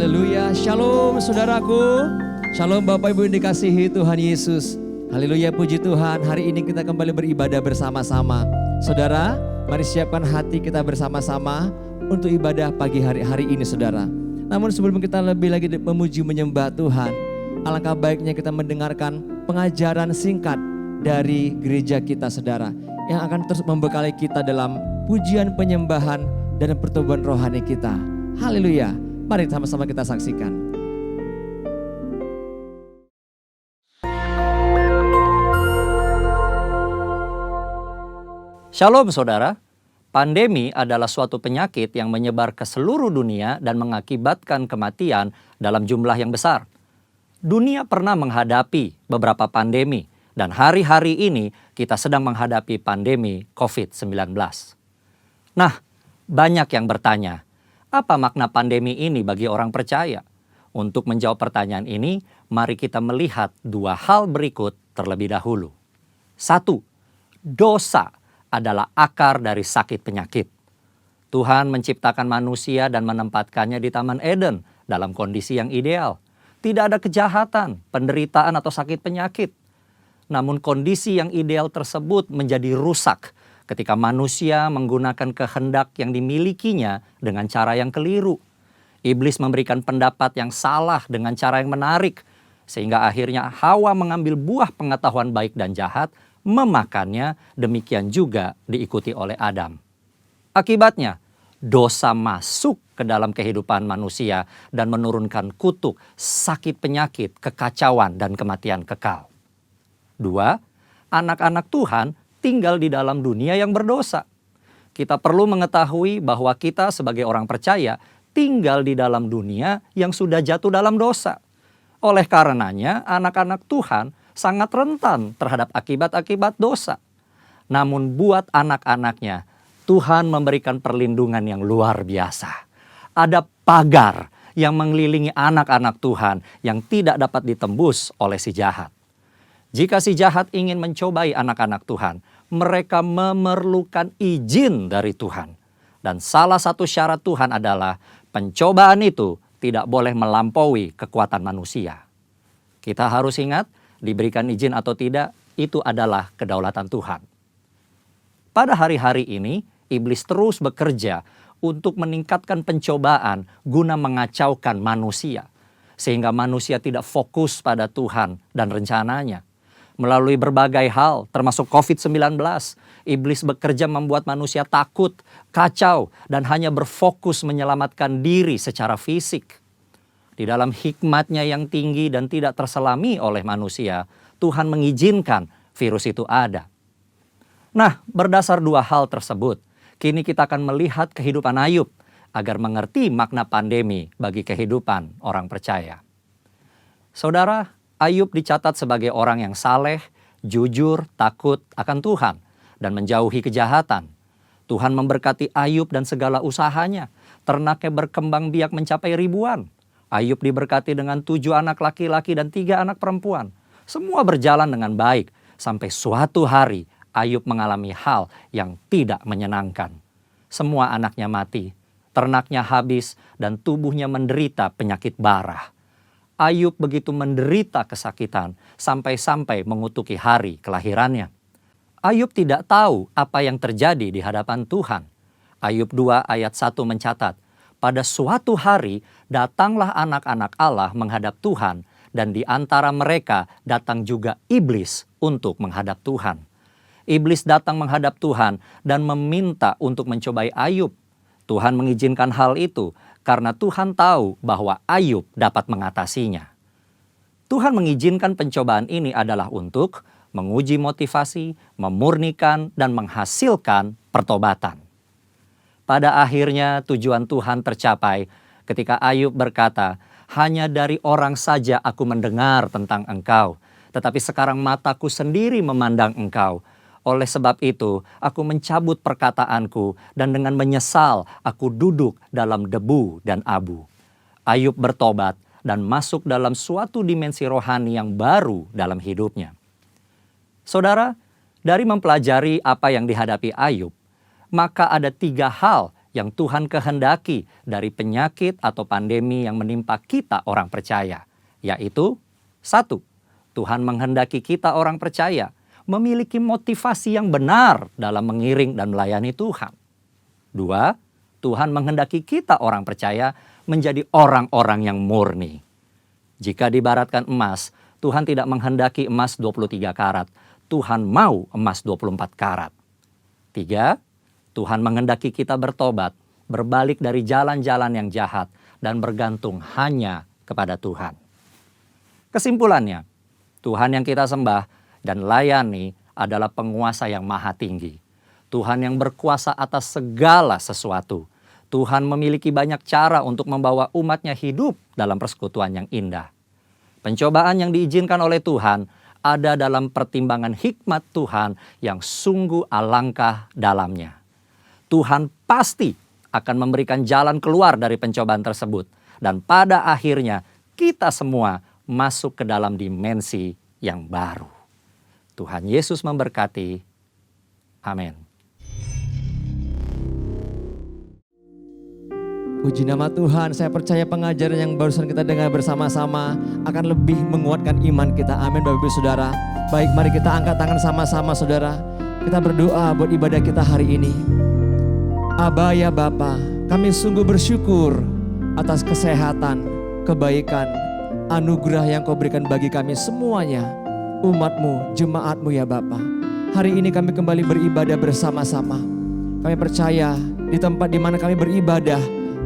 Haleluya, shalom saudaraku. Shalom Bapak Ibu yang dikasihi Tuhan Yesus. Haleluya, puji Tuhan. Hari ini kita kembali beribadah bersama-sama. Saudara, mari siapkan hati kita bersama-sama untuk ibadah pagi hari ini saudara. Namun sebelum kita lebih lagi memuji menyembah Tuhan, alangkah baiknya kita mendengarkan pengajaran singkat dari gereja kita saudara, yang akan terus membekali kita dalam pujian penyembahan dan pertumbuhan rohani kita. Haleluya, mari sama-sama kita saksikan. Shalom saudara, pandemi adalah suatu penyakit yang menyebar ke seluruh dunia dan mengakibatkan kematian dalam jumlah yang besar. Dunia pernah menghadapi beberapa pandemi dan hari-hari ini kita sedang menghadapi pandemi COVID-19. Nah, banyak yang bertanya, apa makna pandemi ini bagi orang percaya? Untuk menjawab pertanyaan ini, mari kita melihat dua hal berikut terlebih dahulu. 1. Dosa adalah akar dari sakit penyakit. Tuhan menciptakan manusia dan menempatkannya di Taman Eden dalam kondisi yang ideal. Tidak ada kejahatan, penderitaan atau sakit penyakit. Namun kondisi yang ideal tersebut menjadi rusak ketika manusia menggunakan kehendak yang dimilikinya dengan cara yang keliru. Iblis memberikan pendapat yang salah dengan cara yang menarik, sehingga akhirnya Hawa mengambil buah pengetahuan baik dan jahat, memakannya, demikian juga diikuti oleh Adam. Akibatnya, dosa masuk ke dalam kehidupan manusia dan menurunkan kutuk, sakit penyakit, kekacauan, dan kematian kekal. 2. Anak-anak Tuhan tinggal di dalam dunia yang berdosa. Kita perlu mengetahui bahwa kita sebagai orang percaya tinggal di dalam dunia yang sudah jatuh dalam dosa. Oleh karenanya, anak-anak Tuhan sangat rentan terhadap akibat-akibat dosa. Namun buat anak-anaknya, Tuhan memberikan perlindungan yang luar biasa. Ada pagar yang mengelilingi anak-anak Tuhan yang tidak dapat ditembus oleh si jahat. Jika si jahat ingin mencobai anak-anak Tuhan, mereka memerlukan izin dari Tuhan. Dan salah satu syarat Tuhan adalah pencobaan itu tidak boleh melampaui kekuatan manusia. Kita harus ingat, diberikan izin atau tidak, itu adalah kedaulatan Tuhan. Pada hari-hari ini, iblis terus bekerja untuk meningkatkan pencobaan guna mengacaukan manusia. Sehingga manusia tidak fokus pada Tuhan dan rencananya. Melalui berbagai hal, termasuk COVID-19, iblis bekerja membuat manusia takut, kacau, dan hanya berfokus menyelamatkan diri secara fisik. Di dalam hikmatnya yang tinggi dan tidak terselami oleh manusia, Tuhan mengizinkan virus itu ada. Nah, berdasar dua hal tersebut, kini kita akan melihat kehidupan Ayub agar mengerti makna pandemi bagi kehidupan orang percaya. Saudara, Ayub dicatat sebagai orang yang saleh, jujur, takut akan Tuhan, dan menjauhi kejahatan. Tuhan memberkati Ayub dan segala usahanya. Ternaknya berkembang biak mencapai ribuan. Ayub diberkati dengan 7 anak laki-laki dan 3 anak perempuan. Semua berjalan dengan baik, sampai suatu hari Ayub mengalami hal yang tidak menyenangkan. Semua anaknya mati, ternaknya habis, dan tubuhnya menderita penyakit bara. Ayub begitu menderita kesakitan sampai-sampai mengutuki hari kelahirannya. Ayub tidak tahu apa yang terjadi di hadapan Tuhan. Ayub 2 ayat 1 mencatat, pada suatu hari datanglah anak-anak Allah menghadap Tuhan, dan di antara mereka datang juga iblis untuk menghadap Tuhan. Iblis datang menghadap Tuhan dan meminta untuk mencobai Ayub. Tuhan mengizinkan hal itu karena Tuhan tahu bahwa Ayub dapat mengatasinya. Tuhan mengizinkan pencobaan ini adalah untuk menguji motivasi, memurnikan, dan menghasilkan pertobatan. Pada akhirnya tujuan Tuhan tercapai ketika Ayub berkata, hanya dari orang saja aku mendengar tentang engkau, tetapi sekarang mataku sendiri memandang engkau. Oleh sebab itu, aku mencabut perkataanku dan dengan menyesal aku duduk dalam debu dan abu. Ayub bertobat dan masuk dalam suatu dimensi rohani yang baru dalam hidupnya. Saudara, dari mempelajari apa yang dihadapi Ayub, maka ada 3 hal yang Tuhan kehendaki dari penyakit atau pandemi yang menimpa kita orang percaya, yaitu 1. Tuhan menghendaki kita orang percaya memiliki motivasi yang benar dalam mengiring dan melayani Tuhan. 2. Tuhan menghendaki kita orang percaya menjadi orang-orang yang murni. Jika diibaratkan emas, Tuhan tidak menghendaki emas 23 karat. Tuhan mau emas 24 karat. 3. Tuhan menghendaki kita bertobat, berbalik dari jalan-jalan yang jahat, dan bergantung hanya kepada Tuhan. Kesimpulannya, Tuhan yang kita sembah dan layani adalah penguasa yang maha tinggi. Tuhan yang berkuasa atas segala sesuatu. Tuhan memiliki banyak cara untuk membawa umatnya hidup dalam persekutuan yang indah. Pencobaan yang diizinkan oleh Tuhan ada dalam pertimbangan hikmat Tuhan yang sungguh alangkah dalamnya. Tuhan pasti akan memberikan jalan keluar dari pencobaan tersebut. Dan pada akhirnya kita semua masuk ke dalam dimensi yang baru. Tuhan Yesus memberkati. Amin. Puji nama Tuhan, saya percaya pengajaran yang barusan kita dengar bersama-sama akan lebih menguatkan iman kita. Amin Bapak Ibu Saudara. Baik, mari kita angkat tangan sama-sama saudara. Kita berdoa buat ibadah kita hari ini. Aba ya Bapa, kami sungguh bersyukur atas kesehatan, kebaikan, anugerah yang Kau berikan bagi kami semuanya. Umat-Mu, jemaat-Mu ya Bapa. Hari ini kami kembali beribadah bersama-sama. Kami percaya di tempat di mana kami beribadah,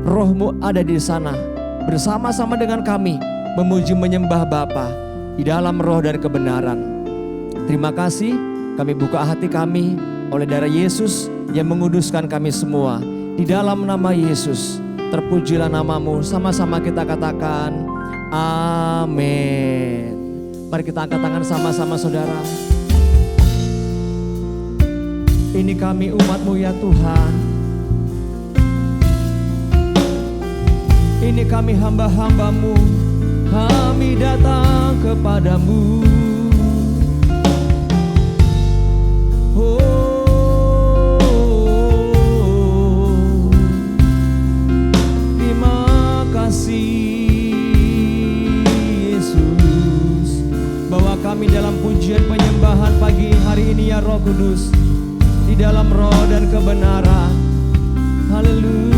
Roh-Mu ada di sana bersama-sama dengan kami memuji menyembah Bapa di dalam roh dan kebenaran. Terima kasih, kami buka hati kami oleh darah Yesus yang menguduskan kami semua. Di dalam nama Yesus, terpujilah nama-Mu. Sama-sama kita katakan amin. Mari kita angkat tangan sama-sama saudara. Ini kami umat-Mu ya Tuhan. Ini kami hamba-hamba-Mu, kami datang kepadamu. Terima kasih Yesus, bawa kami dalam pujian penyembahan pagi hari ini ya Roh Kudus, di dalam roh dan kebenaran. Haleluya.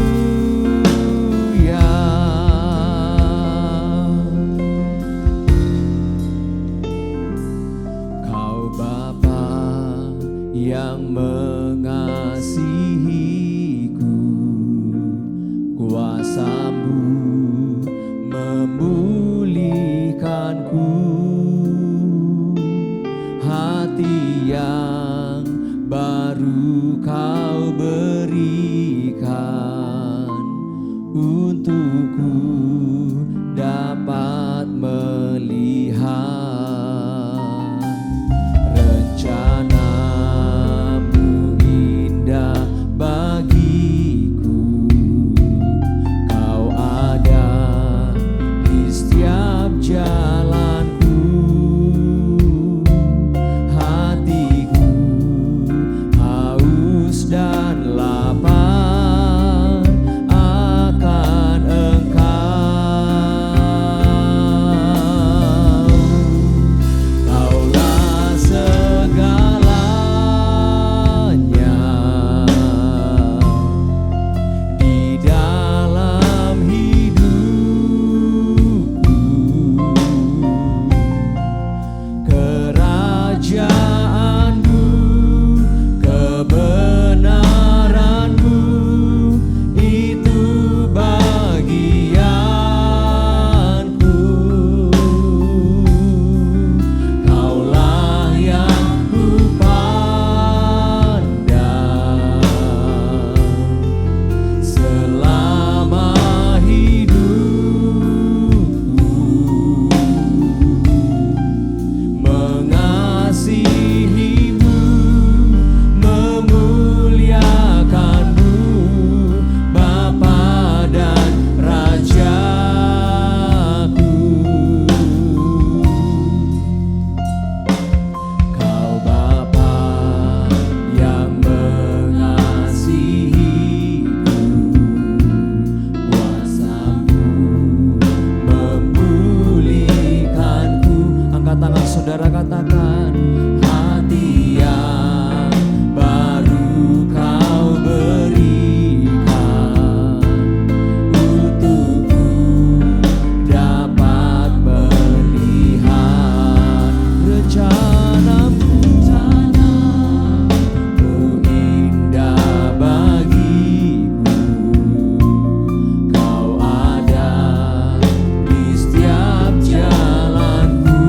Yang mengasihiku, kuasa-Mu memulihkanku. Hati yang baru Kau berikan, untukku dapat melihat saudara katakan, hati yang baru kau berikan untukku dapat melihat rencanamu indah bagiku. Kau ada di setiap jalanku.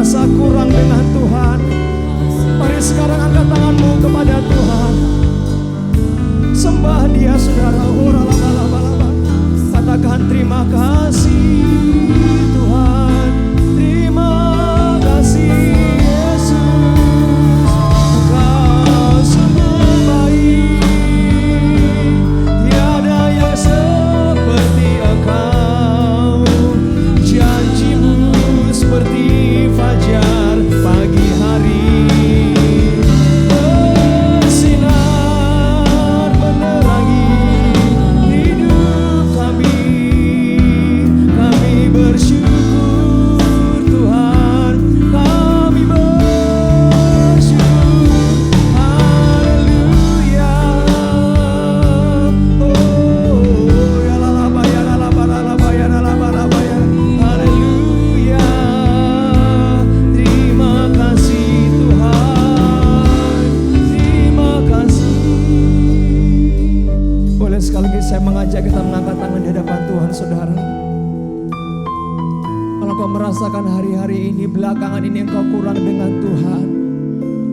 merasa kurang dengan Tuhan, mari sekarang angkat tanganmu kepada Tuhan. Sembah Dia, saudara. Katakan terima kasih Tuhan, terima kasih Yesus, Engkau sungguh baik, tiada yang seperti Engkau, janjimu seperti fajar pagi hari. Sekali lagi saya mengajak kita mengangkat tangan di hadapan Tuhan, saudara. Kalau kau merasakan hari-hari ini, belakangan ini engkau kurang dengan Tuhan,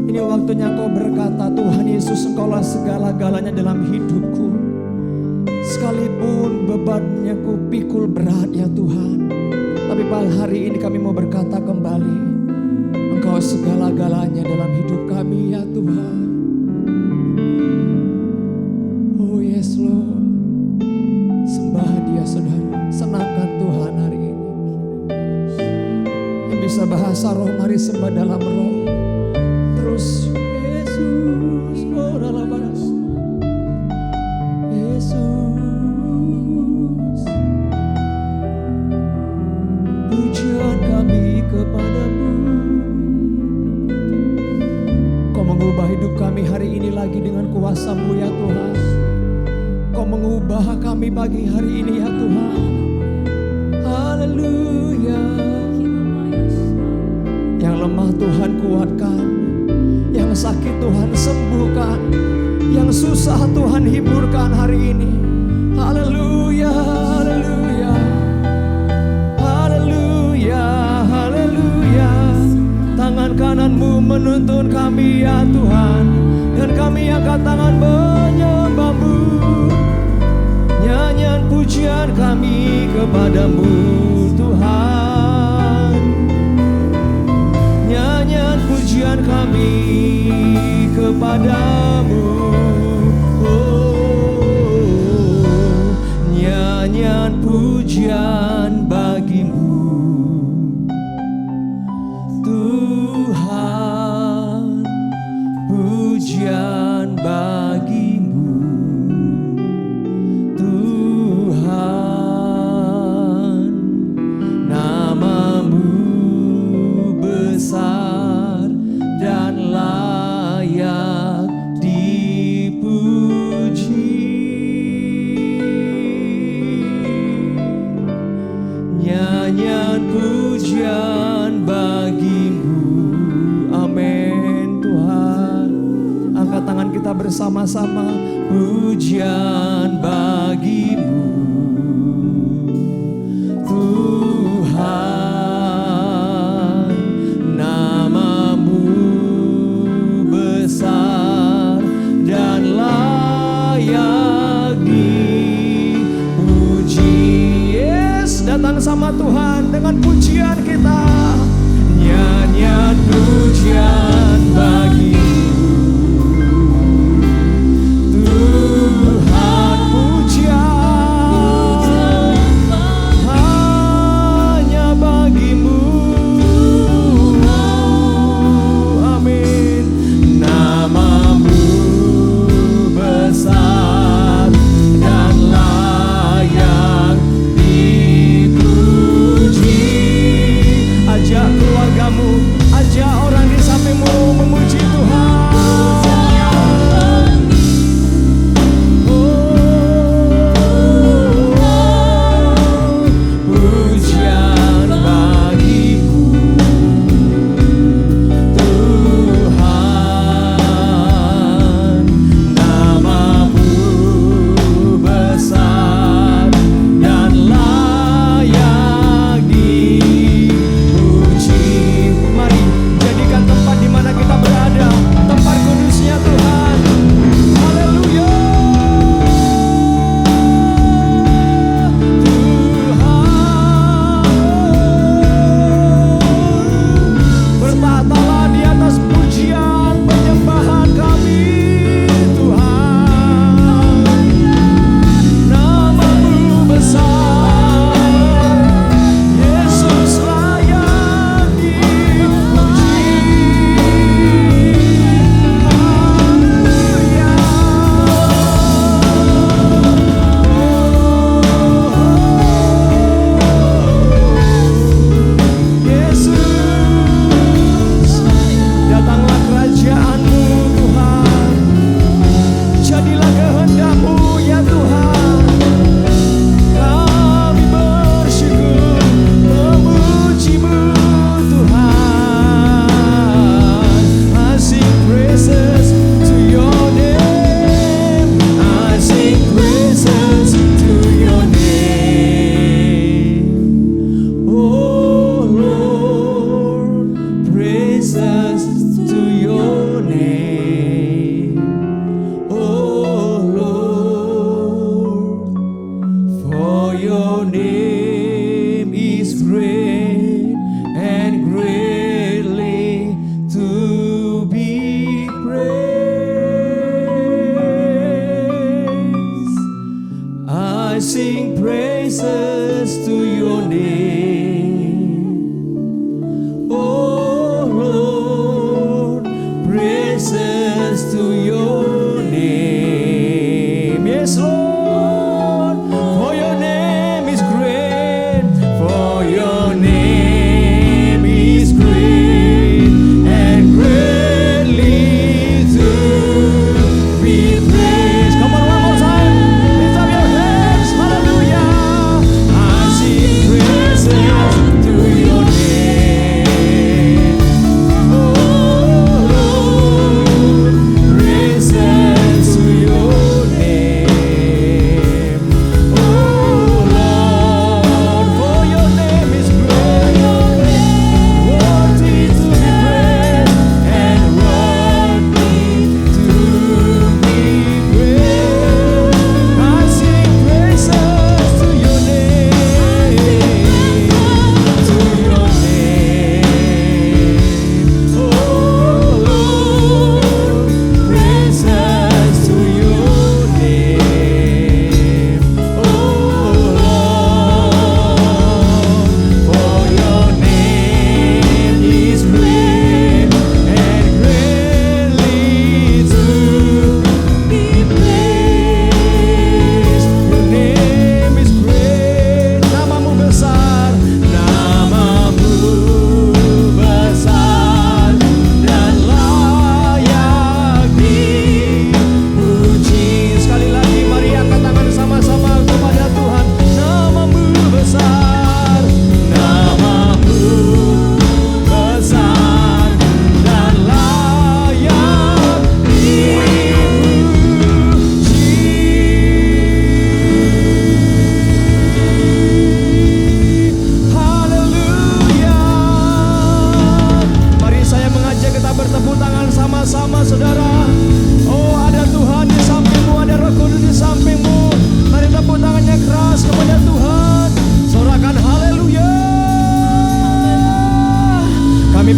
ini waktunya engkau berkata, Tuhan Yesus, Engkaulah segala-galanya dalam hidupku. Sekalipun beban yang ku pikul berat ya Tuhan, tapi pada hari ini kami mau berkata kembali, Engkau segala-galanya dalam hidup kami ya Tuhan. Yes Lord, sembah Dia saudara, senangkan Tuhan hari ini. Yang bisa bahasa roh, mari sembah dalam roh. Terus Yesus, oh dalam baras, Yesus, pujian kami kepadamu. Kau mengubah hidup kami hari ini lagi dengan kuasa-Mu ya Tuhan. Kau mengubah kami pagi hari ini ya Tuhan. Haleluya. Yang lemah Tuhan kuatkan, yang sakit Tuhan sembuhkan, yang susah Tuhan hiburkan hari ini. Haleluya, haleluya, haleluya, haleluya. Tangan kananmu menuntun kami ya Tuhan, dan kami angkat tangan menyembah-Mu. Nyanyian pujian kami kepadamu Tuhan, nyanyian pujian kami kepadamu, oh, nyanyian pujian bagimu Tuhan, pujian bagimu Tuhan, nama-Mu besar dan layak dipuji. Nyanyian pujian bagimu, amin Tuhan. Angkat tangan kita bersama-sama, pujian bagimu Tuhan, nama-Mu besar dan layak dipuji. Yes, datang sama Tuhan dengan pujian kita. Nyanyian pujian bagimu Tuhan, pujian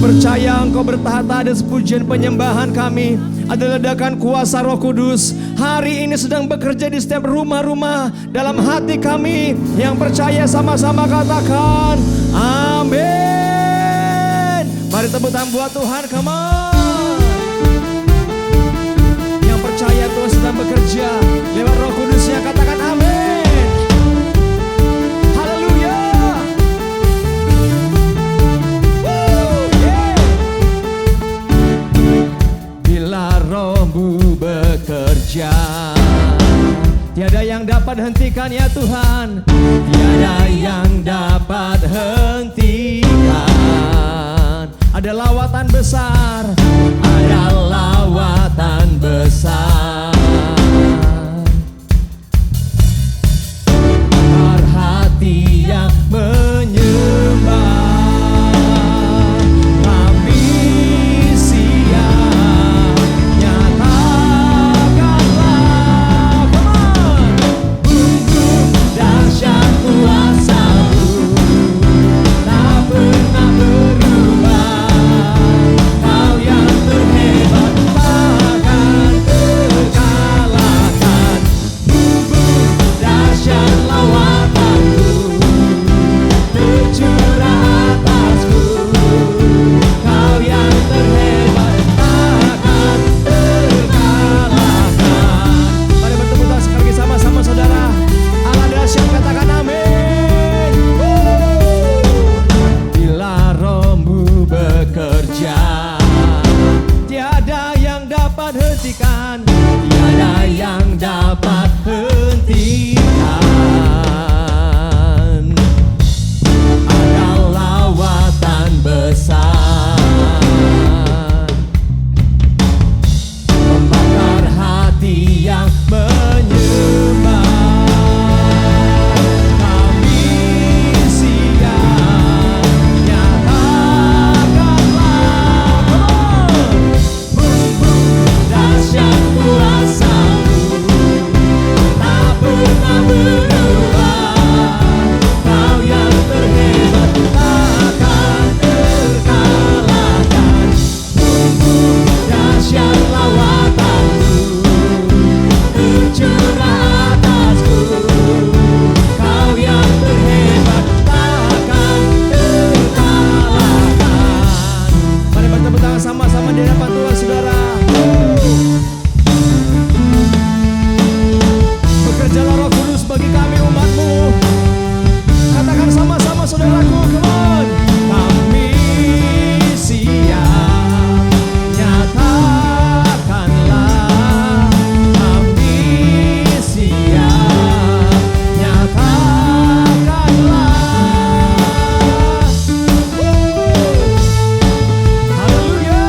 percaya Engkau bertahta atas pujian penyembahan kami. Ada ledakan kuasa Roh Kudus hari ini sedang bekerja di setiap rumah-rumah dalam hati kami. Yang percaya sama-sama katakan amin. Mari tepuk tangan buat Tuhan, come on. Yang percaya Tuhan sedang bekerja lewat Roh Kudusnya, katakan amin. Haleluya. Bila Roh-Mu bekerja, tiada yang dapat hentikan ya Tuhan. Tiada yang dapat hentikan. Ada lawatan besar, ada lawatan besar. Hati yang menyembah, kami siap. Nyatakanlah, come on. Dahsyat kuasa-Mu tak pernah berubah. Kau yang terhebat takkan terkalahkan. Dahsyat lawatan-Mu tercurah atasku. Kau yang terhebat takkan terkalahkan. Mari bertepuk tangan sekali lagi sama-sama saudara. Allah dahsyat, katakan amin. Bila Roh-Mu bekerja, tiada yang dapat hentikan. Tiada yang dapat hentikan. Ada lawatan besar, membakar hati yang menyembah. Kami siap. Nyatakanlah, come on. Dahsyat kuasa-Mu tak pernah berubah. Kau yang terhebat takkan terkalahkan. Dahsyat lawatan-Mu tercurah atasku. Kau yang terhebat takkan terkalahkan. Mari bertepuk tangan sama-sama di hadapan Tuhan saudara. Bekerjalah Roh Kudus bagi kami umat-Mu. Katakan sama-sama saudaraku, come on. Kami siap. Nyatakanlah, kami siap. Nyatakanlah. Haleluya.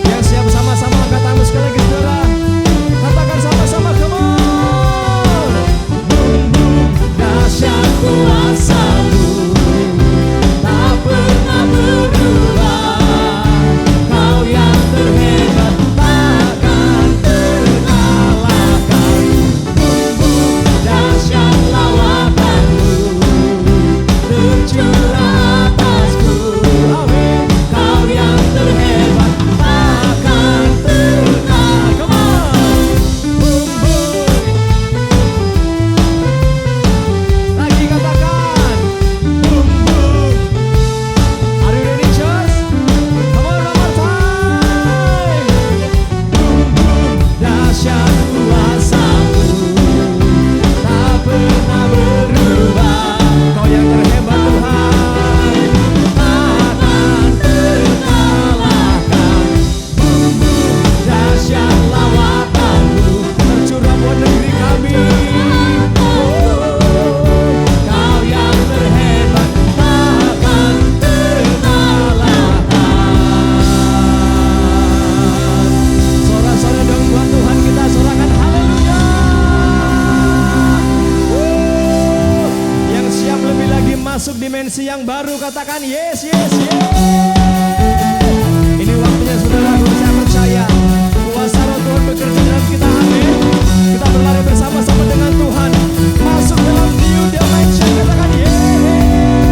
Yang siap sama-sama angkat tangan sekali lagi saudara. Katakan sama-sama, come on. Dahsyat kuasa-Mu tak pernah berubah. Kau yang terhebat takkan terkalahkan. Dahsyat lawatan-Mu tercurah atasku. Amin. Kau yang terhebat takkan terkalahkan. Come on. Lagi katakan. Are you ready, church? Come on, one more time. Dahsyat kuasa-Mu tak pernah berubah. Kau yang terhebat Tuhan takkan terkalahkan. Dahsyat lawatan-Mu tercurah buat negeri kami. Kau yang terhebat takkan terkalahkan. Sorak-sorai dong buat Tuhan, kita sorakan haleluya. Yang siap lebih lagi masuk dimensi yang baru, katakan yes, yes, yes. Ini waktunya saudara, saya percaya kuasa Roh Tuhan bekerja dalam kita, amin. Kita berlari bersama-sama dengan Tuhan, masuk dalam new dimension, katakan yeah.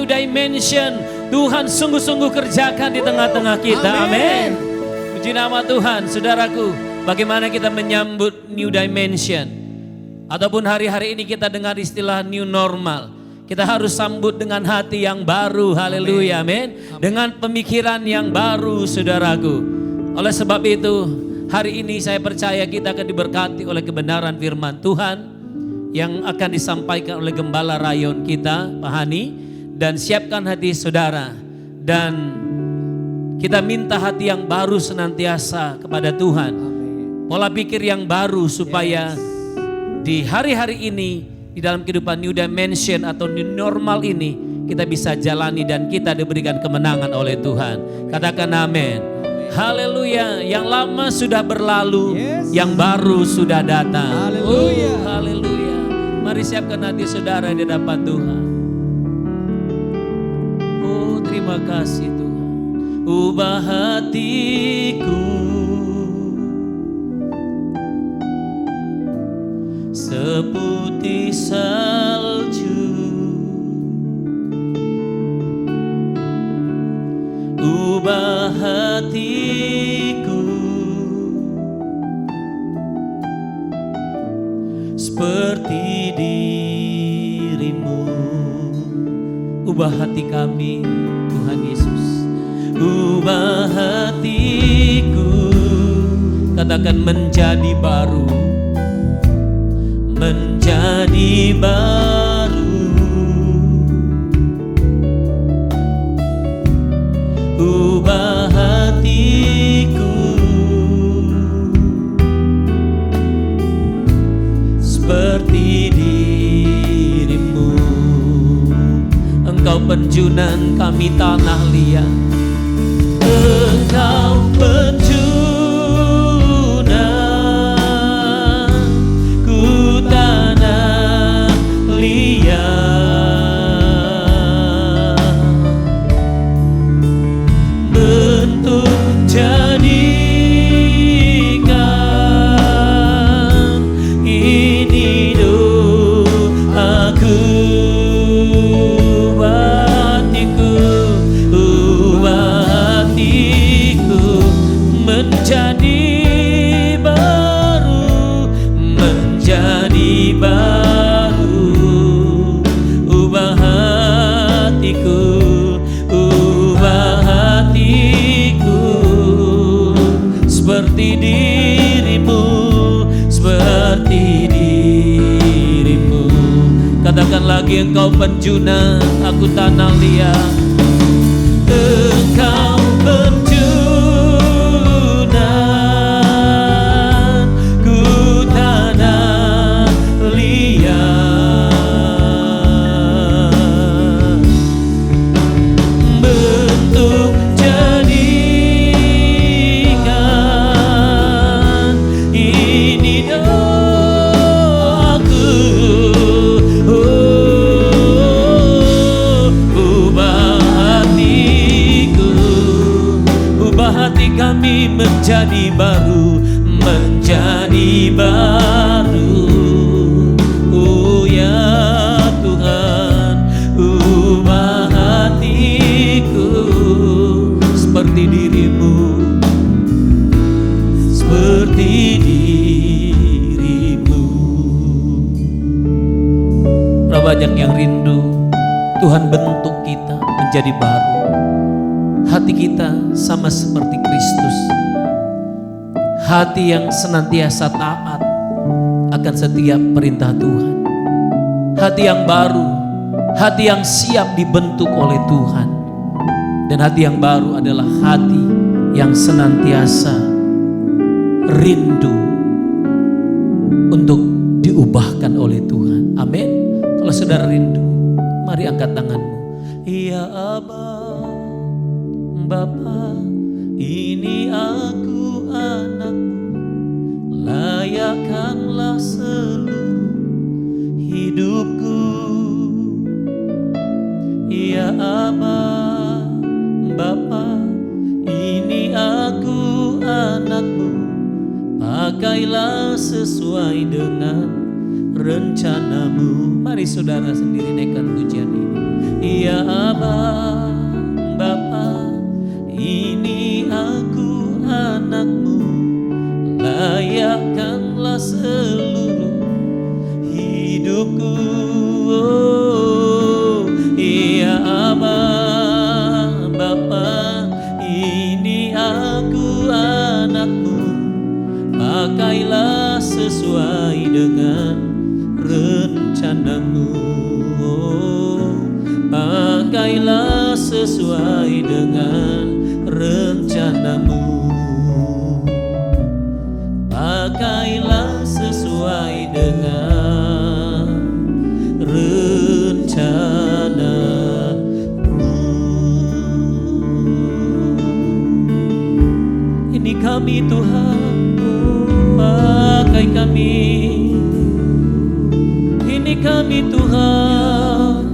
new dimension Tuhan sungguh-sungguh kerjakan di tengah-tengah kita. Amin. Puji nama Tuhan. Saudaraku, bagaimana kita menyambut new dimension? Ataupun hari-hari ini kita dengar istilah new normal. Kita harus sambut dengan hati yang baru. Haleluya. Amin. Dengan pemikiran yang baru, saudaraku. Oleh sebab itu, hari ini saya percaya kita akan diberkati oleh kebenaran firman Tuhan yang akan disampaikan oleh Gembala Rayon kita, Pak Hani. Dan siapkan hati saudara. Dan kita minta hati yang baru senantiasa kepada Tuhan. Pola pikir yang baru supaya di hari-hari ini, di dalam kehidupan new dimension atau new normal ini, kita bisa jalani dan kita diberikan kemenangan oleh Tuhan. Katakan amin. Haleluya. Yang lama sudah berlalu, yang baru sudah datang. Haleluya. Haleluya. Mari siapkan hati saudara di hadapan Tuhan. Oh, terima kasih Tuhan. Ubah hatiku seputih salju, ubah hatiku seperti dirimu. Ubah hati kami Tuhan Yesus. Ubah hatiku, katakan menjadi baru. Menjadi baru. Ubah hatiku seperti dirimu. Engkau penjunan kami tanah liat. Engkau penjunan ku tanah liat. Bentuk jadikan ini doaku. Menjadi baru, menjadi baru. Ubah hatiku, ubah hatiku seperti dirimu, seperti dirimu. Katakan lagi, engkau penjunan, aku tanah liat. Engkau penjunan, ku tanah liat. Bentuk jadikan ini doaku. Hati kami menjadi baru, menjadi baru. Oh ya Tuhan, ubah hatiku seperti dirimu, seperti dirimu. Berapa banyak yang rindu Tuhan bentuk kita menjadi baru. Hati kita sama seperti Kristus. Hati yang senantiasa taat akan setiap perintah Tuhan. Hati yang baru, hati yang siap dibentuk oleh Tuhan. Dan hati yang baru adalah hati yang senantiasa rindu untuk diubahkan oleh Tuhan. Amin. Kalau saudara rindu, mari angkat tanganmu. Ya Abba, Bapa, ini aku anakmu, layakkanlah seluruh hidupku. Ya Aba, Bapa, ini aku anakmu, pakailah sesuai dengan rencanamu. Mari saudara sendiri naikkan pujian ini. Ya Abah, Bapa, ini aku anakmu, layakkanlah seluruh hidupku. Oh, ya Abah, Bapa, ini aku anakmu, pakailah sesuai dengan rencanamu. Oh, pakailah sesuai dengan rencanamu. Pakailah sesuai dengan rencanamu. Ini kami Tuhan, pakai kami. Ini kami Tuhan,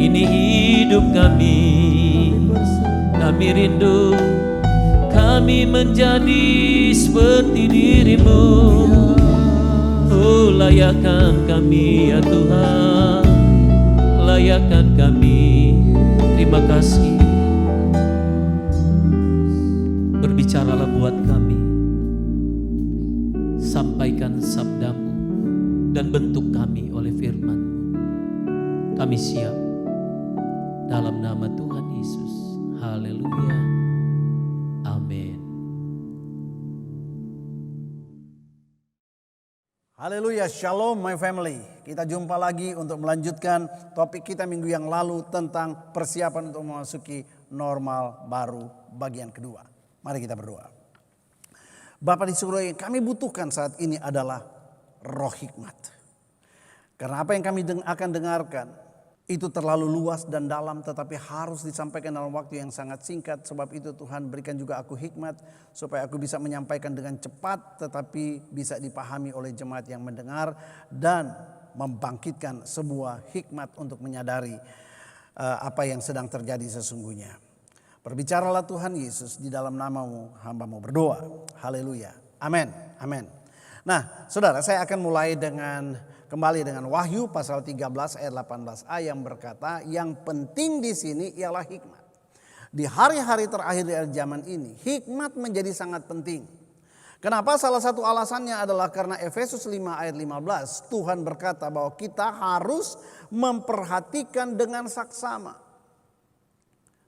ini hidup kami. Kami rindu, kami menjadi seperti dirimu. Oh, layakkan kami ya Tuhan, layakkan kami. Terima kasih. Berbicaralah buat kami, sampaikan sabdamu dan bentuk kami oleh firman-Mu. Kami siap dalam nama Tuhan Yesus. Haleluya. Amin. Haleluya, shalom my family. Kita jumpa lagi untuk melanjutkan topik kita minggu yang lalu tentang persiapan untuk memasuki normal baru bagian kedua. Mari kita berdoa. Bapa di surga, yang kami butuhkan saat ini adalah roh hikmat. Karena apa yang kami akan dengarkan itu terlalu luas dan dalam, tetapi harus disampaikan dalam waktu yang sangat singkat. Sebab itu Tuhan, berikan juga aku hikmat supaya aku bisa menyampaikan dengan cepat tetapi bisa dipahami oleh jemaat yang mendengar, dan membangkitkan sebuah hikmat untuk menyadari apa yang sedang terjadi sesungguhnya. Berbicaralah Tuhan Yesus, di dalam namamu hamba-Mu berdoa. Haleluya. Amin. Amin. Nah, saudara, saya akan mulai kembali dengan Wahyu pasal 13 ayat 18a yang berkata, yang penting di sini ialah hikmat. Di hari-hari terakhir dari zaman ini, hikmat menjadi sangat penting. Kenapa? Salah satu alasannya adalah karena Efesus 5 ayat 15, Tuhan berkata bahwa kita harus memperhatikan dengan saksama.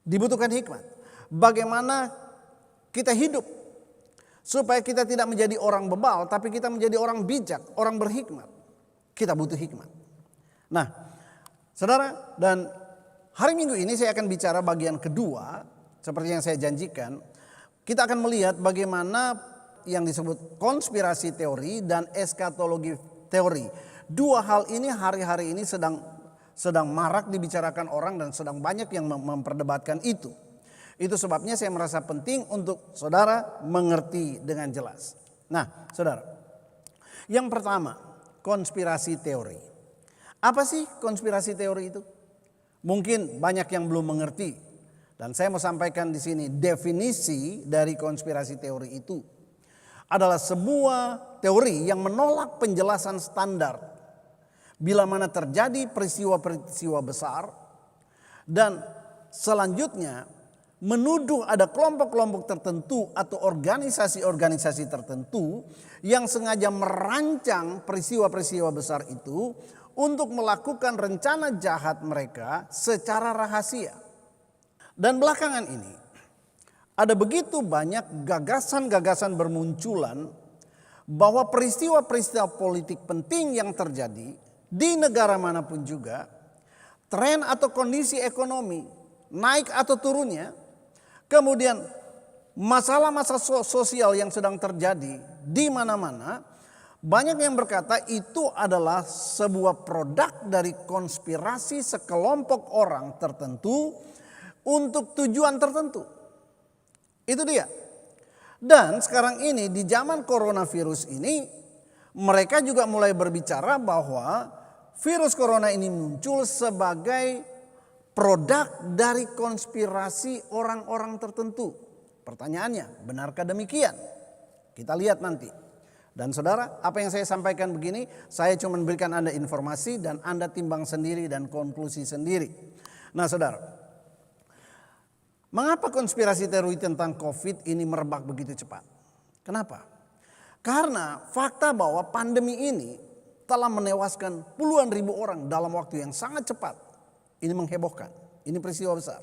Dibutuhkan hikmat. Bagaimana kita hidup supaya kita tidak menjadi orang bebal, tapi kita menjadi orang bijak, orang berhikmat. Kita butuh hikmat. Nah, saudara, dan hari Minggu ini saya akan bicara bagian kedua. Seperti yang saya janjikan, kita akan melihat bagaimana yang disebut konspirasi teori dan eskatologi teori. Dua hal ini hari-hari ini sedang marak dibicarakan orang dan sedang banyak yang memperdebatkan itu. Itu sebabnya saya merasa penting untuk saudara mengerti dengan jelas. Nah, saudara, yang pertama, konspirasi teori. Apa sih konspirasi teori itu? Mungkin banyak yang belum mengerti. Dan saya mau sampaikan di sini definisi dari konspirasi teori itu. Adalah sebuah teori yang menolak penjelasan standar. Bila mana terjadi peristiwa-peristiwa besar, dan selanjutnya menuduh ada kelompok-kelompok tertentu atau organisasi-organisasi tertentu yang sengaja merancang peristiwa-peristiwa besar itu untuk melakukan rencana jahat mereka secara rahasia. Dan belakangan ini ada begitu banyak gagasan-gagasan bermunculan bahwa peristiwa-peristiwa politik penting yang terjadi di negara manapun juga, tren atau kondisi ekonomi naik atau turunnya, kemudian masalah-masalah sosial yang sedang terjadi di mana-mana, banyak yang berkata itu adalah sebuah produk dari konspirasi sekelompok orang tertentu untuk tujuan tertentu. Itu dia. Dan sekarang ini di zaman coronavirus ini, mereka juga mulai berbicara bahwa virus corona ini muncul sebagai produk dari konspirasi orang-orang tertentu. Pertanyaannya, benarkah demikian? Kita lihat nanti. Dan saudara, apa yang saya sampaikan begini, saya cuma memberikan Anda informasi dan Anda timbang sendiri dan konklusi sendiri. Nah saudara, mengapa konspirasi teori tentang COVID ini merebak begitu cepat? Kenapa? Karena fakta bahwa pandemi ini telah menewaskan puluhan ribu orang dalam waktu yang sangat cepat. Ini menghebohkan, ini peristiwa besar.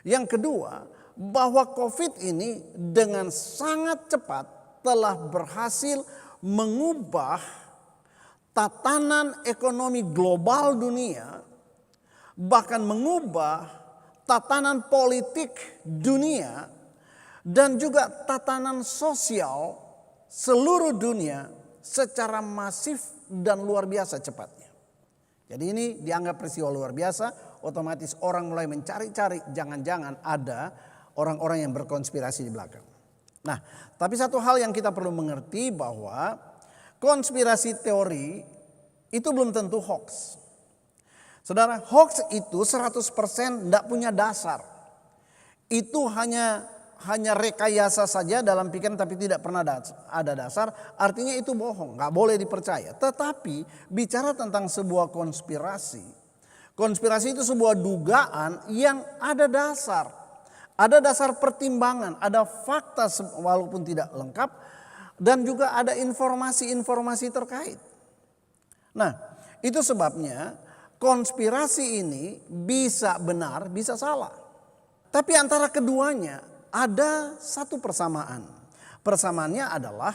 Yang kedua, bahwa COVID ini dengan sangat cepat telah berhasil mengubah tatanan ekonomi global dunia, bahkan mengubah tatanan politik dunia dan juga tatanan sosial seluruh dunia secara masif dan luar biasa cepatnya. Jadi ini dianggap peristiwa luar biasa, otomatis orang mulai mencari-cari jangan-jangan ada orang-orang yang berkonspirasi di belakang. Nah, tapi satu hal yang kita perlu mengerti bahwa konspirasi teori itu belum tentu hoax. Saudara, hoax itu 100% tidak punya dasar. Itu hanya rekayasa saja dalam pikiran tapi tidak pernah ada dasar. Artinya itu bohong, nggak boleh dipercaya. Tetapi bicara tentang sebuah konspirasi. Konspirasi itu sebuah dugaan yang ada dasar. Ada dasar pertimbangan, ada fakta walaupun tidak lengkap. Dan juga ada informasi-informasi terkait. Nah, itu sebabnya konspirasi ini bisa benar, bisa salah. Tapi antara keduanya ada satu persamaan. Persamaannya adalah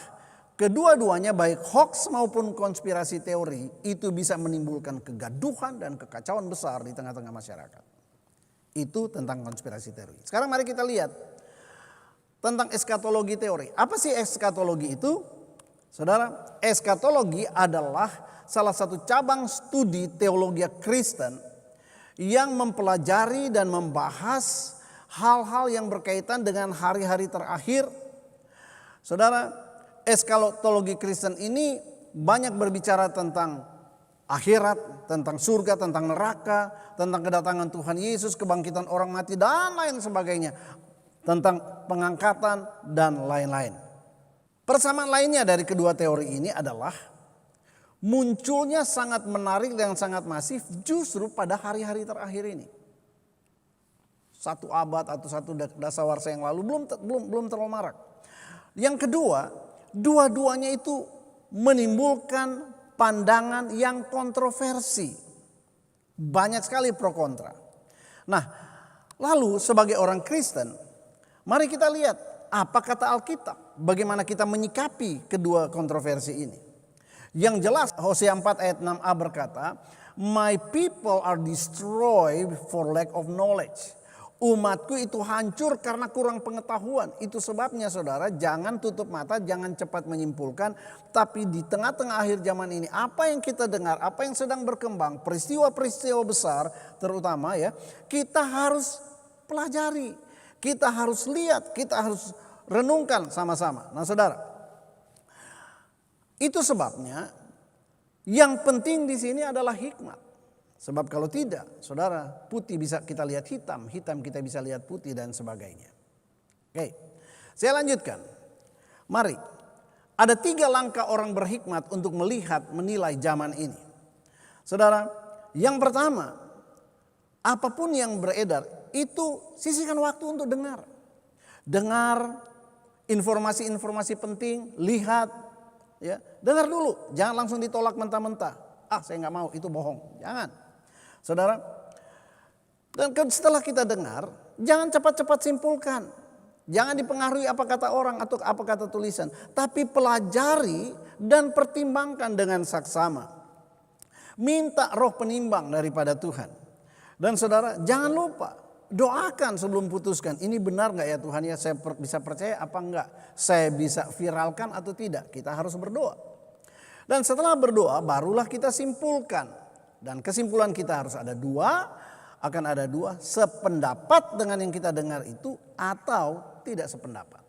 kedua-duanya baik hoax maupun konspirasi teori itu bisa menimbulkan kegaduhan dan kekacauan besar di tengah-tengah masyarakat. Itu tentang konspirasi teori. Sekarang mari kita lihat tentang eskatologi teori. Apa sih eskatologi itu? Saudara, eskatologi adalah salah satu cabang studi teologi Kristen yang mempelajari dan membahas hal-hal yang berkaitan dengan hari-hari terakhir. Saudara, eskatologi Kristen ini banyak berbicara tentang akhirat, tentang surga, tentang neraka, tentang kedatangan Tuhan Yesus, kebangkitan orang mati dan lain sebagainya. Tentang pengangkatan dan lain-lain. Persamaan lainnya dari kedua teori ini adalah munculnya sangat menarik dan sangat masif justru pada hari-hari terakhir ini. 1 abad atau 1 dasawarsa yang lalu belum terlalu marak. Yang kedua, dua-duanya itu menimbulkan pandangan yang kontroversi. Banyak sekali pro kontra. Nah, lalu sebagai orang Kristen, mari kita lihat apa kata Alkitab. Bagaimana kita menyikapi kedua kontroversi ini. Yang jelas Hosea 4 ayat 6a berkata, "My people are destroyed for lack of knowledge." Umatku itu hancur karena kurang pengetahuan. Itu sebabnya saudara, jangan tutup mata, jangan cepat menyimpulkan. Tapi di tengah-tengah akhir zaman ini, apa yang kita dengar, apa yang sedang berkembang, peristiwa-peristiwa besar terutama ya, kita harus pelajari. Kita harus lihat, kita harus renungkan sama-sama. Nah saudara, itu sebabnya yang penting di sini adalah hikmat. Sebab kalau tidak, saudara, putih bisa kita lihat hitam, hitam kita bisa lihat putih dan sebagainya. Oke, saya lanjutkan. Mari, ada 3 langkah orang berhikmat untuk melihat, menilai zaman ini. Saudara, yang pertama, apapun yang beredar, itu sisihkan waktu untuk dengar. Dengar informasi-informasi penting, lihat, ya, dengar dulu, jangan langsung ditolak mentah-mentah. Ah, saya nggak mau, itu bohong, jangan. Saudara, dan setelah kita dengar, jangan cepat-cepat simpulkan. Jangan dipengaruhi apa kata orang atau apa kata tulisan. Tapi pelajari dan pertimbangkan dengan saksama. Minta roh penimbang daripada Tuhan. Dan saudara, jangan lupa, doakan sebelum putuskan. Ini benar gak ya Tuhan ya, saya bisa percaya apa enggak. Saya bisa viralkan atau tidak, kita harus berdoa. Dan setelah berdoa, barulah kita simpulkan. Dan kesimpulan kita harus ada 2, akan ada 2, sependapat dengan yang kita dengar itu atau tidak sependapat.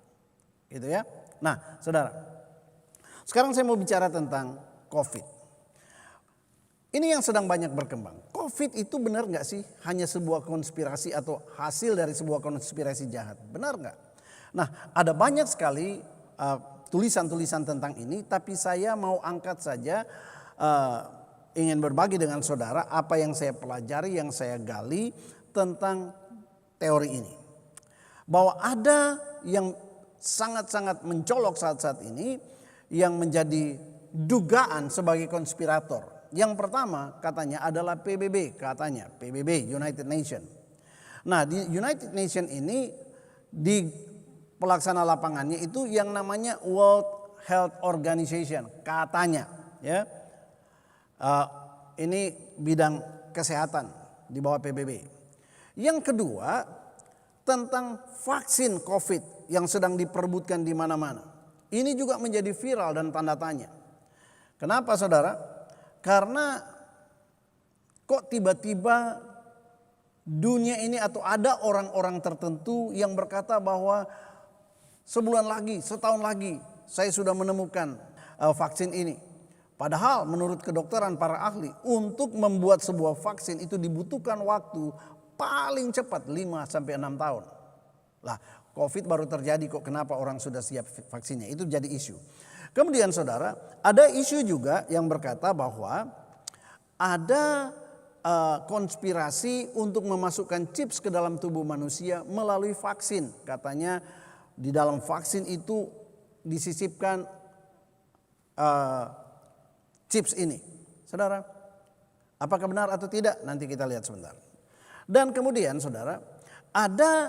Gitu ya. Nah saudara, sekarang saya mau bicara tentang COVID. Ini yang sedang banyak berkembang. COVID itu benar gak sih hanya sebuah konspirasi atau hasil dari sebuah konspirasi jahat? Benar gak? Nah ada banyak sekali tulisan-tulisan tentang ini, tapi saya mau angkat saja, ingin berbagi dengan saudara apa yang saya pelajari, yang saya gali tentang teori ini. Bahwa ada yang sangat-sangat mencolok saat-saat ini yang menjadi dugaan sebagai konspirator. Yang pertama katanya adalah PBB, United Nation. Nah, di United Nation ini di pelaksana lapangannya itu yang namanya World Health Organization katanya, ya. Ini bidang kesehatan di bawah PBB. Yang kedua tentang vaksin COVID yang sedang diperebutkan di mana-mana. Ini juga menjadi viral dan tanda tanya. Kenapa saudara? Karena kok tiba-tiba dunia ini atau ada orang-orang tertentu yang berkata bahwa sebulan lagi, setahun lagi saya sudah menemukan vaksin ini. Padahal menurut kedokteran para ahli untuk membuat sebuah vaksin itu dibutuhkan waktu paling cepat 5-6 tahun. Lah, COVID baru terjadi kok, kenapa orang sudah siap vaksinnya? Itu jadi isu. Kemudian saudara, ada isu juga yang berkata bahwa ada konspirasi untuk memasukkan chips ke dalam tubuh manusia melalui vaksin. Katanya di dalam vaksin itu disisipkan chips ini. Saudara, apakah benar atau tidak? Nanti kita lihat sebentar. Dan kemudian saudara, ada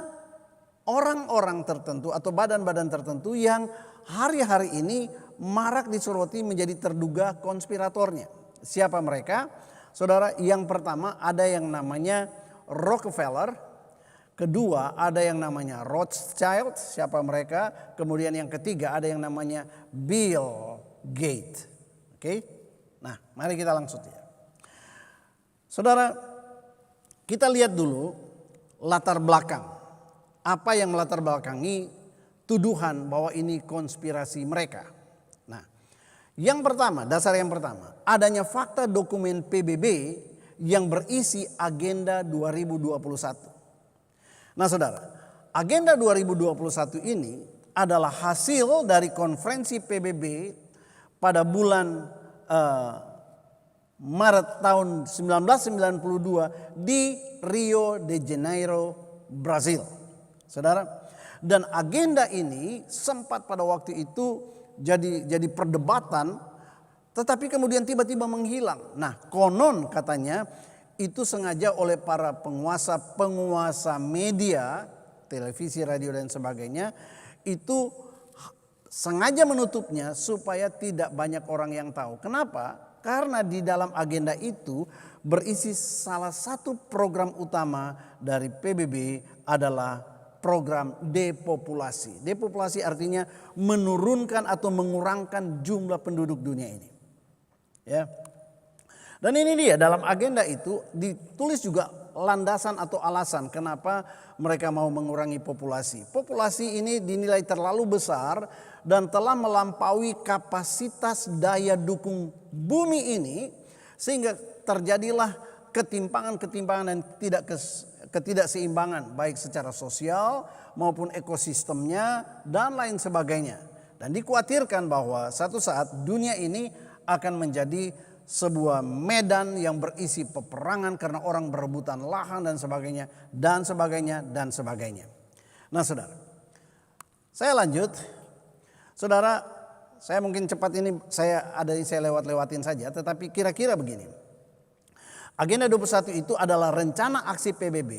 orang-orang tertentu atau badan-badan tertentu yang hari-hari ini marak disoroti menjadi terduga konspiratornya. Siapa mereka? Saudara, yang pertama ada yang namanya Rockefeller. Kedua ada yang namanya Rothschild. Siapa mereka? Kemudian yang ketiga ada yang namanya Bill Gates. Oke? Nah, mari kita langsung ya. Saudara, kita lihat dulu latar belakang. Apa yang melatar belakangi tuduhan bahwa ini konspirasi mereka. Nah, yang pertama, dasar yang pertama, adanya fakta dokumen PBB yang berisi agenda 2021. Nah saudara, agenda 2021 ini adalah hasil dari konferensi PBB pada bulan Maret tahun 1992 di Rio de Janeiro, Brazil. Saudara, dan agenda ini sempat pada waktu itu jadi perdebatan, tetapi kemudian tiba-tiba menghilang. Nah, konon katanya itu sengaja oleh para penguasa media, televisi, radio dan sebagainya, itu sengaja menutupnya supaya tidak banyak orang yang tahu. Kenapa? Karena di dalam agenda itu berisi salah satu program utama dari PBB adalah program depopulasi. Depopulasi artinya menurunkan atau mengurangkan jumlah penduduk dunia ini. Ya. Dan ini dia, dalam agenda itu ditulis juga landasan atau alasan kenapa mereka mau mengurangi populasi. Populasi ini dinilai terlalu besar dan telah melampaui kapasitas daya dukung bumi ini, sehingga terjadilah ketimpangan-ketimpangan dan ketidakseimbangan baik secara sosial maupun ekosistemnya dan lain sebagainya. Dan dikhawatirkan bahwa satu saat dunia ini akan menjadi sebuah medan yang berisi peperangan karena orang berebutan lahan dan sebagainya dan sebagainya dan sebagainya. Nah saudara, saya lanjut. Saudara, saya mungkin cepat ini saya lewat-lewatin saja, tetapi kira-kira begini. Agenda 21 itu adalah rencana aksi PBB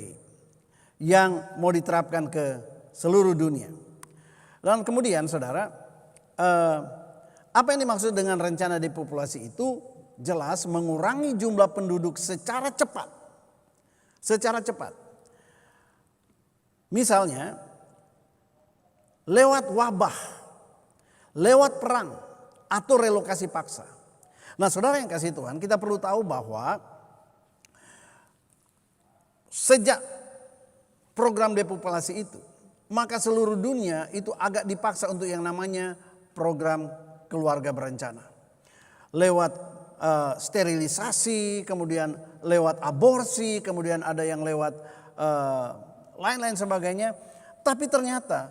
yang mau diterapkan ke seluruh dunia. Dan kemudian saudara, apa yang dimaksud dengan rencana depopulasi itu? Jelas mengurangi jumlah penduduk secara cepat. Secara cepat. Misalnya, lewat wabah, lewat perang, atau relokasi paksa. Nah saudara yang kasih Tuhan, kita perlu tahu bahwa sejak program depopulasi itu, maka seluruh dunia itu agak dipaksa untuk yang namanya program keluarga berencana. Lewat sterilisasi, kemudian lewat aborsi, kemudian ada yang lewat lain-lain sebagainya. Tapi ternyata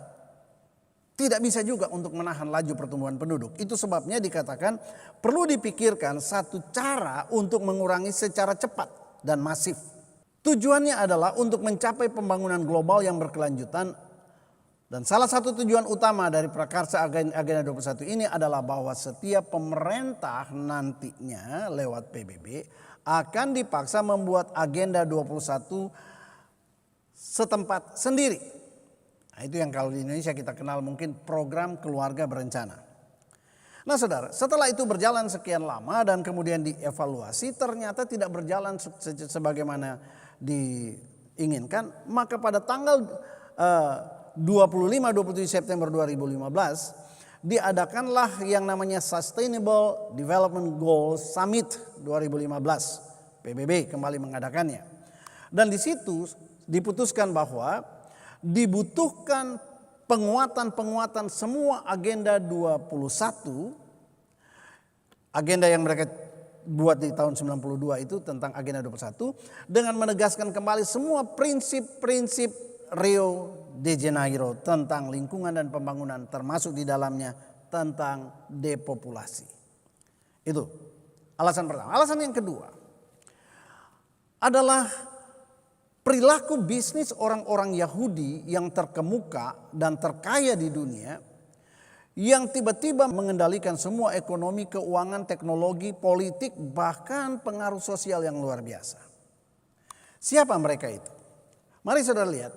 tidak bisa juga untuk menahan laju pertumbuhan penduduk. Itu sebabnya dikatakan perlu dipikirkan satu cara untuk mengurangi secara cepat dan masif. Tujuannya adalah untuk mencapai pembangunan global yang berkelanjutan. Dan salah satu tujuan utama dari Prakarsa Agenda 21 ini adalah bahwa setiap pemerintah nantinya lewat PBB akan dipaksa membuat Agenda 21 setempat sendiri. Nah, itu yang kalau di Indonesia kita kenal mungkin program keluarga berencana. Nah saudara, setelah itu berjalan sekian lama dan kemudian dievaluasi ternyata tidak berjalan sebagaimana diinginkan. Maka pada tanggal 25-27 September 2015 diadakanlah yang namanya Sustainable Development Goals Summit 2015. PBB kembali mengadakannya. Dan di situ diputuskan bahwa dibutuhkan penguatan semua agenda 21, agenda yang mereka buat di tahun 92 itu tentang agenda 21, dengan menegaskan kembali semua prinsip-prinsip Rio de Janeiro tentang lingkungan dan pembangunan, termasuk di dalamnya tentang depopulasi. Itu alasan pertama. Alasan yang kedua adalah perilaku bisnis orang-orang Yahudi yang terkemuka dan terkaya di dunia, yang tiba-tiba mengendalikan semua ekonomi, keuangan, teknologi, politik, bahkan pengaruh sosial yang luar biasa. Siapa mereka itu? Mari saudara lihat.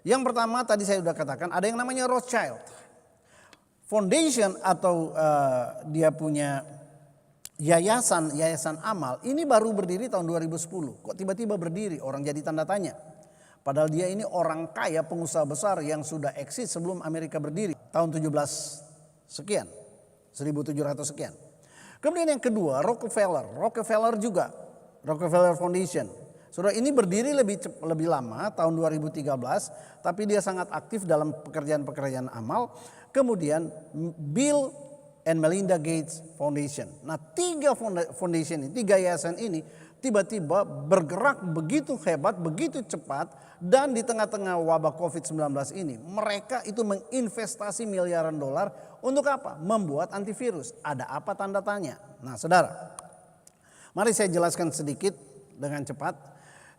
Yang pertama tadi saya sudah katakan ada yang namanya Rothschild Foundation atau dia punya yayasan amal. Ini baru berdiri tahun 2010. Kok tiba-tiba berdiri? Orang jadi tanda tanya. Padahal dia ini orang kaya, pengusaha besar yang sudah eksis sebelum Amerika berdiri. Tahun 17 sekian, 1700 sekian. Kemudian yang kedua Rockefeller juga, Rockefeller Foundation. Saudara, ini berdiri lebih lama, tahun 2013, tapi dia sangat aktif dalam pekerjaan-pekerjaan amal. Kemudian Bill and Melinda Gates Foundation. Nah, tiga foundation ini, tiga yayasan ini tiba-tiba bergerak begitu hebat, begitu cepat, dan di tengah-tengah wabah COVID-19 ini, mereka itu menginvestasi miliaran dolar untuk apa? Membuat antivirus. Ada apa tanda tanya? Nah, saudara, mari saya jelaskan sedikit dengan cepat.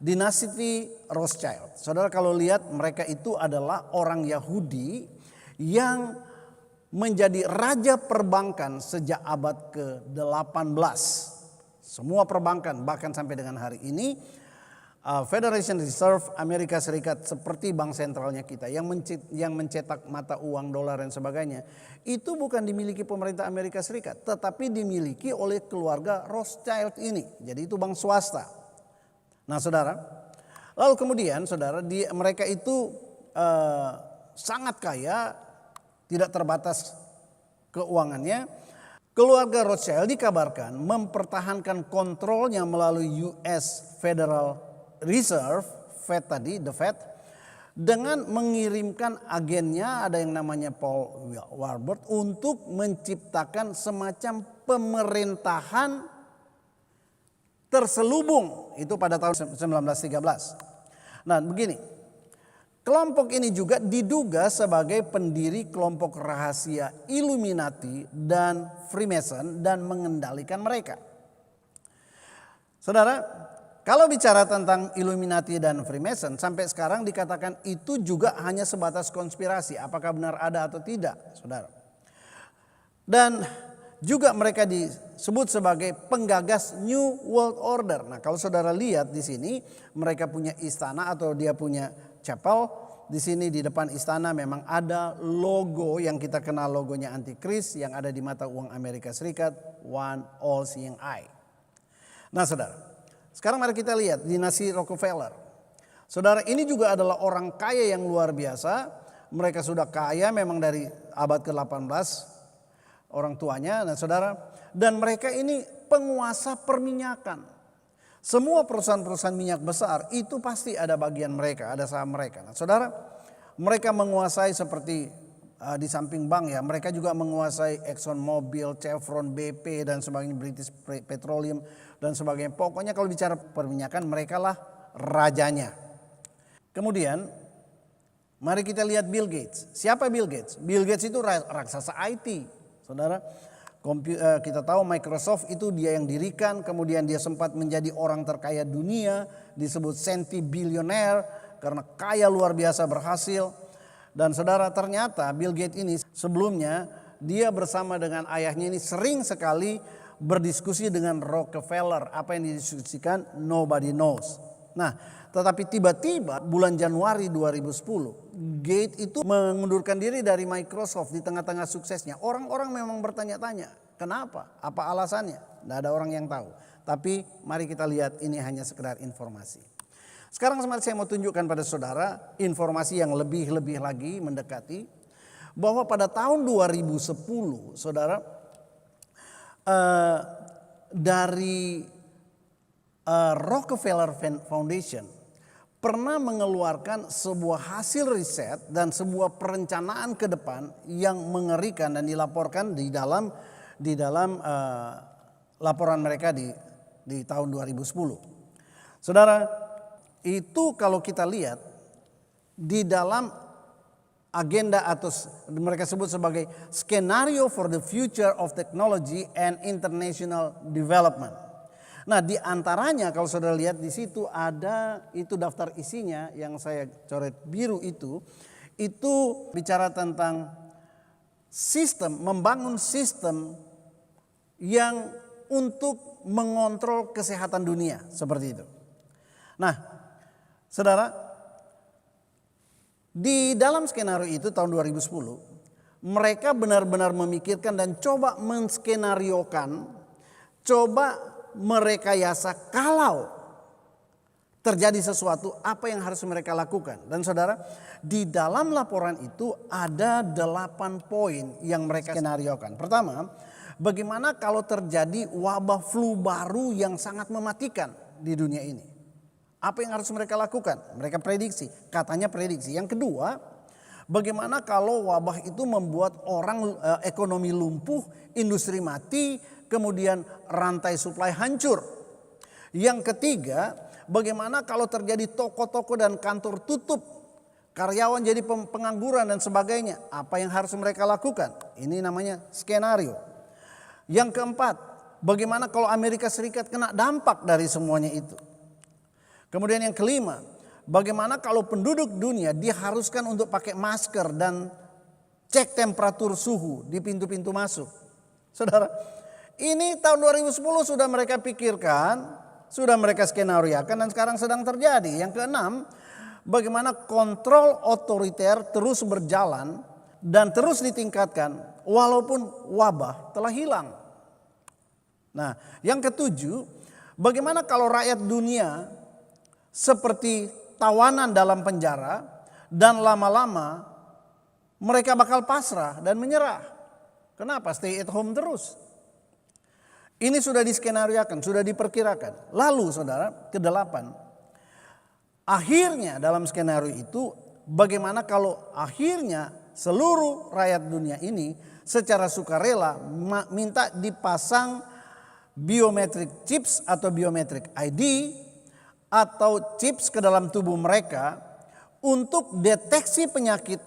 Dinasti Rothschild. Saudara kalau lihat mereka itu adalah orang Yahudi yang menjadi raja perbankan sejak abad ke-18. Semua perbankan bahkan sampai dengan hari ini Federation Reserve Amerika Serikat seperti bank sentralnya kita yang mencetak mata uang dolar dan sebagainya. Itu bukan dimiliki pemerintah Amerika Serikat tetapi dimiliki oleh keluarga Rothschild ini. Jadi itu bank swasta. Nah saudara, lalu kemudian saudara mereka itu sangat kaya, tidak terbatas keuangannya. Keluarga Rothschild dikabarkan mempertahankan kontrolnya melalui US Federal Reserve, Fed tadi, the Fed, dengan mengirimkan agennya ada yang namanya Paul Warburg untuk menciptakan semacam pemerintahan terselubung itu pada tahun 1913. Nah begini, kelompok ini juga diduga sebagai pendiri kelompok rahasia Illuminati dan Freemason dan mengendalikan mereka. Saudara, kalau bicara tentang Illuminati dan Freemason sampai sekarang dikatakan itu juga hanya sebatas konspirasi. Apakah benar ada atau tidak, saudara? Dan juga mereka disebut sebagai penggagas New World Order. Nah, kalau saudara lihat di sini, mereka punya istana atau dia punya chapel. Di sini di depan istana memang ada logo yang kita kenal, logonya antikris yang ada di mata uang Amerika Serikat, One All Seeing Eye. Nah, saudara, sekarang mari kita lihat dinasti Rockefeller. Saudara, ini juga adalah orang kaya yang luar biasa. Mereka sudah kaya memang dari abad ke-18. Orang tuanya, nah saudara, dan mereka ini penguasa perminyakan. Semua perusahaan-perusahaan minyak besar itu pasti ada bagian mereka, ada saham mereka. Nah saudara, mereka menguasai seperti di samping bank ya, mereka juga menguasai Exxon Mobil, Chevron, BP dan sebagainya, British Petroleum dan sebagainya. Pokoknya kalau bicara perminyakan mereka lah rajanya. Kemudian Mari kita lihat Bill Gates. Siapa Bill Gates? Bill Gates itu raksasa IT. Saudara, kita tahu Microsoft itu dia yang dirikan, kemudian dia sempat menjadi orang terkaya dunia, disebut senti-bilioner karena kaya luar biasa berhasil. Dan saudara, ternyata Bill Gates ini sebelumnya dia bersama dengan ayahnya ini sering sekali berdiskusi dengan Rockefeller. Apa yang didiskusikan nobody knows. Nah, tetapi tiba-tiba bulan Januari 2010, Gates itu mengundurkan diri dari Microsoft di tengah-tengah suksesnya. Orang-orang memang bertanya-tanya, kenapa? Apa alasannya? Tidak ada orang yang tahu. Tapi mari kita lihat, ini hanya sekedar informasi. Sekarang saya mau tunjukkan pada saudara informasi yang lebih-lebih lagi mendekati. Bahwa pada tahun 2010, saudara, dari Rockefeller Foundation pernah mengeluarkan sebuah hasil riset dan sebuah perencanaan ke depan yang mengerikan dan dilaporkan di dalam laporan mereka di tahun 2010. Saudara, itu kalau kita lihat di dalam agenda atau mereka sebut sebagai skenario for the future of technology and international development. Nah, di antaranya kalau saudara lihat di situ ada itu daftar isinya yang saya coret biru itu bicara tentang membangun sistem yang untuk mengontrol kesehatan dunia seperti itu. Nah, saudara, di dalam skenario itu tahun 2010 mereka benar-benar memikirkan dan coba menskenariokan, coba merekayasa kalau terjadi sesuatu apa yang harus mereka lakukan. Dan saudara, di dalam laporan itu ada 8 poin yang mereka skenariokan. Pertama, bagaimana kalau terjadi wabah flu baru yang sangat mematikan di dunia ini? Apa yang harus mereka lakukan? Mereka prediksi, katanya prediksi. Yang kedua, bagaimana kalau wabah itu membuat orang ekonomi lumpuh, industri mati, kemudian rantai suplai hancur. Yang ketiga, bagaimana kalau terjadi toko-toko dan kantor tutup, karyawan jadi pengangguran dan sebagainya. Apa yang harus mereka lakukan? Ini namanya skenario. Yang keempat, bagaimana kalau Amerika Serikat kena dampak dari semuanya itu? Kemudian yang kelima, bagaimana kalau penduduk dunia diharuskan untuk pakai masker dan cek temperatur suhu di pintu-pintu masuk? Saudara, ini tahun 2010 sudah mereka pikirkan, sudah mereka skenariokan dan sekarang sedang terjadi. Yang keenam, bagaimana kontrol otoriter terus berjalan dan terus ditingkatkan walaupun wabah telah hilang. Nah, yang ketujuh, bagaimana kalau rakyat dunia seperti tawanan dalam penjara dan lama-lama mereka bakal pasrah dan menyerah. Kenapa? Stay at home terus. Ini sudah diskenariokan, sudah diperkirakan. Lalu saudara, ke-8. Akhirnya dalam skenario itu bagaimana kalau akhirnya seluruh rakyat dunia ini secara sukarela minta dipasang biometric chips atau biometric ID atau chips ke dalam tubuh mereka untuk deteksi penyakit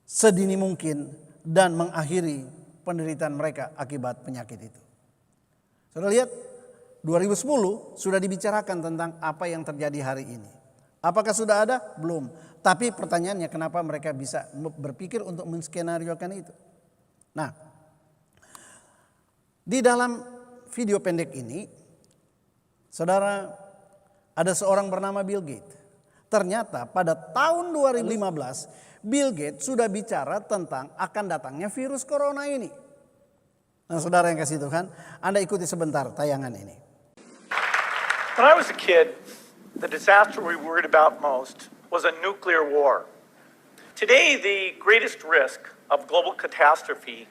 sedini mungkin dan mengakhiri penderitaan mereka akibat penyakit itu. Saudara lihat, 2010 sudah dibicarakan tentang apa yang terjadi hari ini. Apakah sudah ada? Belum. Tapi pertanyaannya, kenapa mereka bisa berpikir untuk menskenariokan itu? Nah, di dalam video pendek ini, saudara, ada seorang bernama Bill Gates. Ternyata pada tahun 2015, Bill Gates sudah bicara tentang akan datangnya virus corona ini. Nah, saudara yang kasih Tuhan, Anda ikuti sebentar tayangan ini. When I was a kid, the disaster we worried about most was a nuclear war. Today, the greatest risk of global catastrophe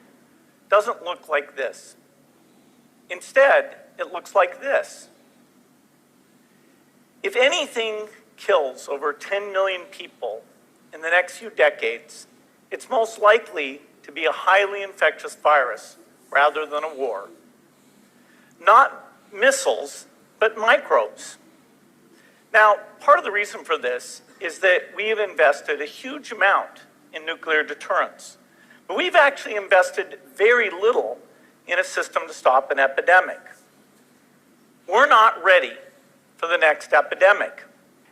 doesn't look like this. Instead, it looks like this. If anything kills over 10 million people in the next few decades, it's most likely to be a highly infectious virus rather than a war. Not missiles, but microbes. Now, part of the reason for this is that we have invested a huge amount in nuclear deterrence. But we've actually invested very little in a system to stop an epidemic. We're not ready for the next epidemic.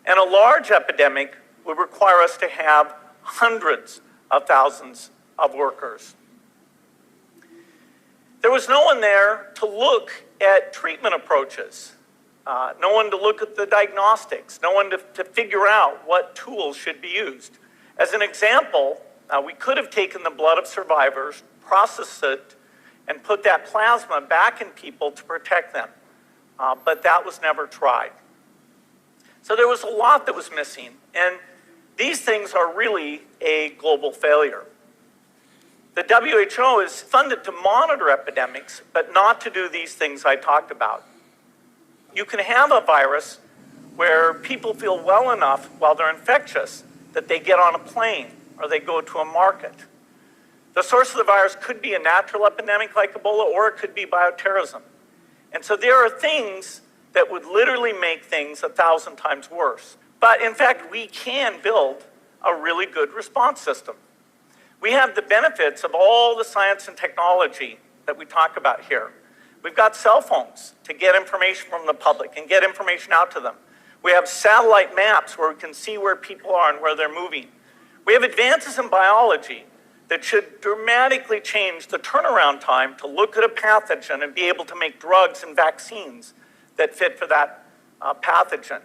And a large epidemic would require us to have hundreds of thousands of workers. There was no one there to look at treatment approaches, no one to look at the diagnostics, no one to figure out what tools should be used. As an example, we could have taken the blood of survivors, processed it, and put that plasma back in people to protect them. But that was never tried. So there was a lot that was missing, and these things are really a global failure. The WHO is funded to monitor epidemics, but not to do these things I talked about. You can have a virus where people feel well enough while they're infectious that they get on a plane or they go to a market. The source of the virus could be a natural epidemic like Ebola, or it could be bioterrorism. And so there are things that would literally make things 1,000 times worse. But in fact, we can build a really good response system. We have the benefits of all the science and technology that we talk about here. We've got cell phones to get information from the public and get information out to them. We have satellite maps where we can see where people are and where they're moving. We have advances in biology that should dramatically change the turnaround time to look at a pathogen and be able to make drugs and vaccines that fit for that pathogen.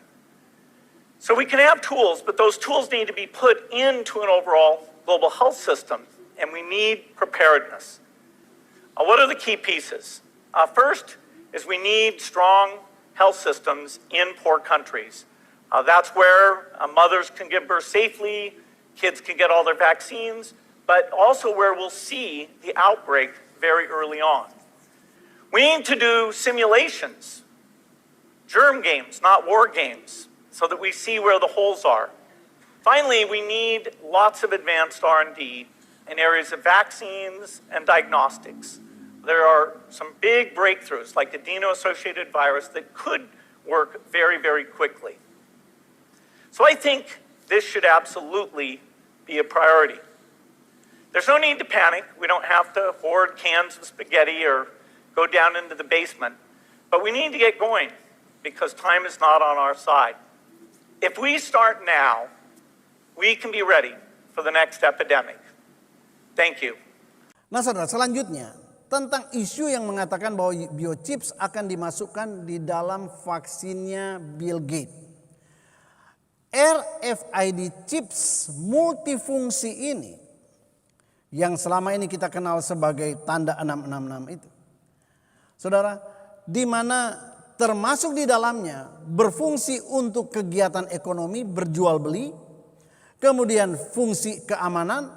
So we can have tools, but those tools need to be put into an overall global health system, and we need preparedness. What are the key pieces? First is we need strong health systems in poor countries. That's where mothers can give birth safely, kids can get all their vaccines, but also where we'll see the outbreak very early on. We need to do simulations, germ games, not war games, so that we see where the holes are. Finally, we need lots of advanced R&D in areas of vaccines and diagnostics. There are some big breakthroughs, like adeno-associated virus, that could work very, very quickly. So I think this should absolutely be a priority. There's no need to panic. We don't have to hoard cans of spaghetti or go down into the basement. But we need to get going because time is not on our side. If we start now, we can be ready for the next epidemic. Thank you. Nah saudara, selanjutnya tentang isu yang mengatakan bahwa biochips akan dimasukkan di dalam vaksinnya Bill Gates. RFID chips multifungsi ini yang selama ini kita kenal sebagai tanda 666 itu. Saudara, di mana termasuk di dalamnya berfungsi untuk kegiatan ekonomi, berjual beli, kemudian fungsi keamanan,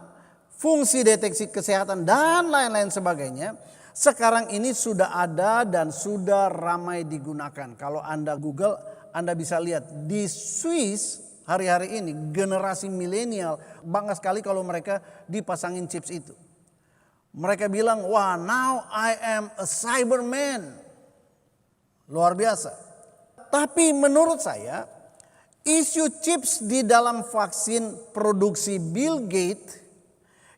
fungsi deteksi kesehatan dan lain-lain sebagainya. Sekarang ini sudah ada dan sudah ramai digunakan. Kalau Anda Google, Anda bisa lihat di Swiss hari-hari ini generasi milenial bangga sekali kalau mereka dipasangin chips itu. Mereka bilang, wah, now I am a cyberman. Luar biasa. Tapi menurut saya, isu chips di dalam vaksin produksi Bill Gates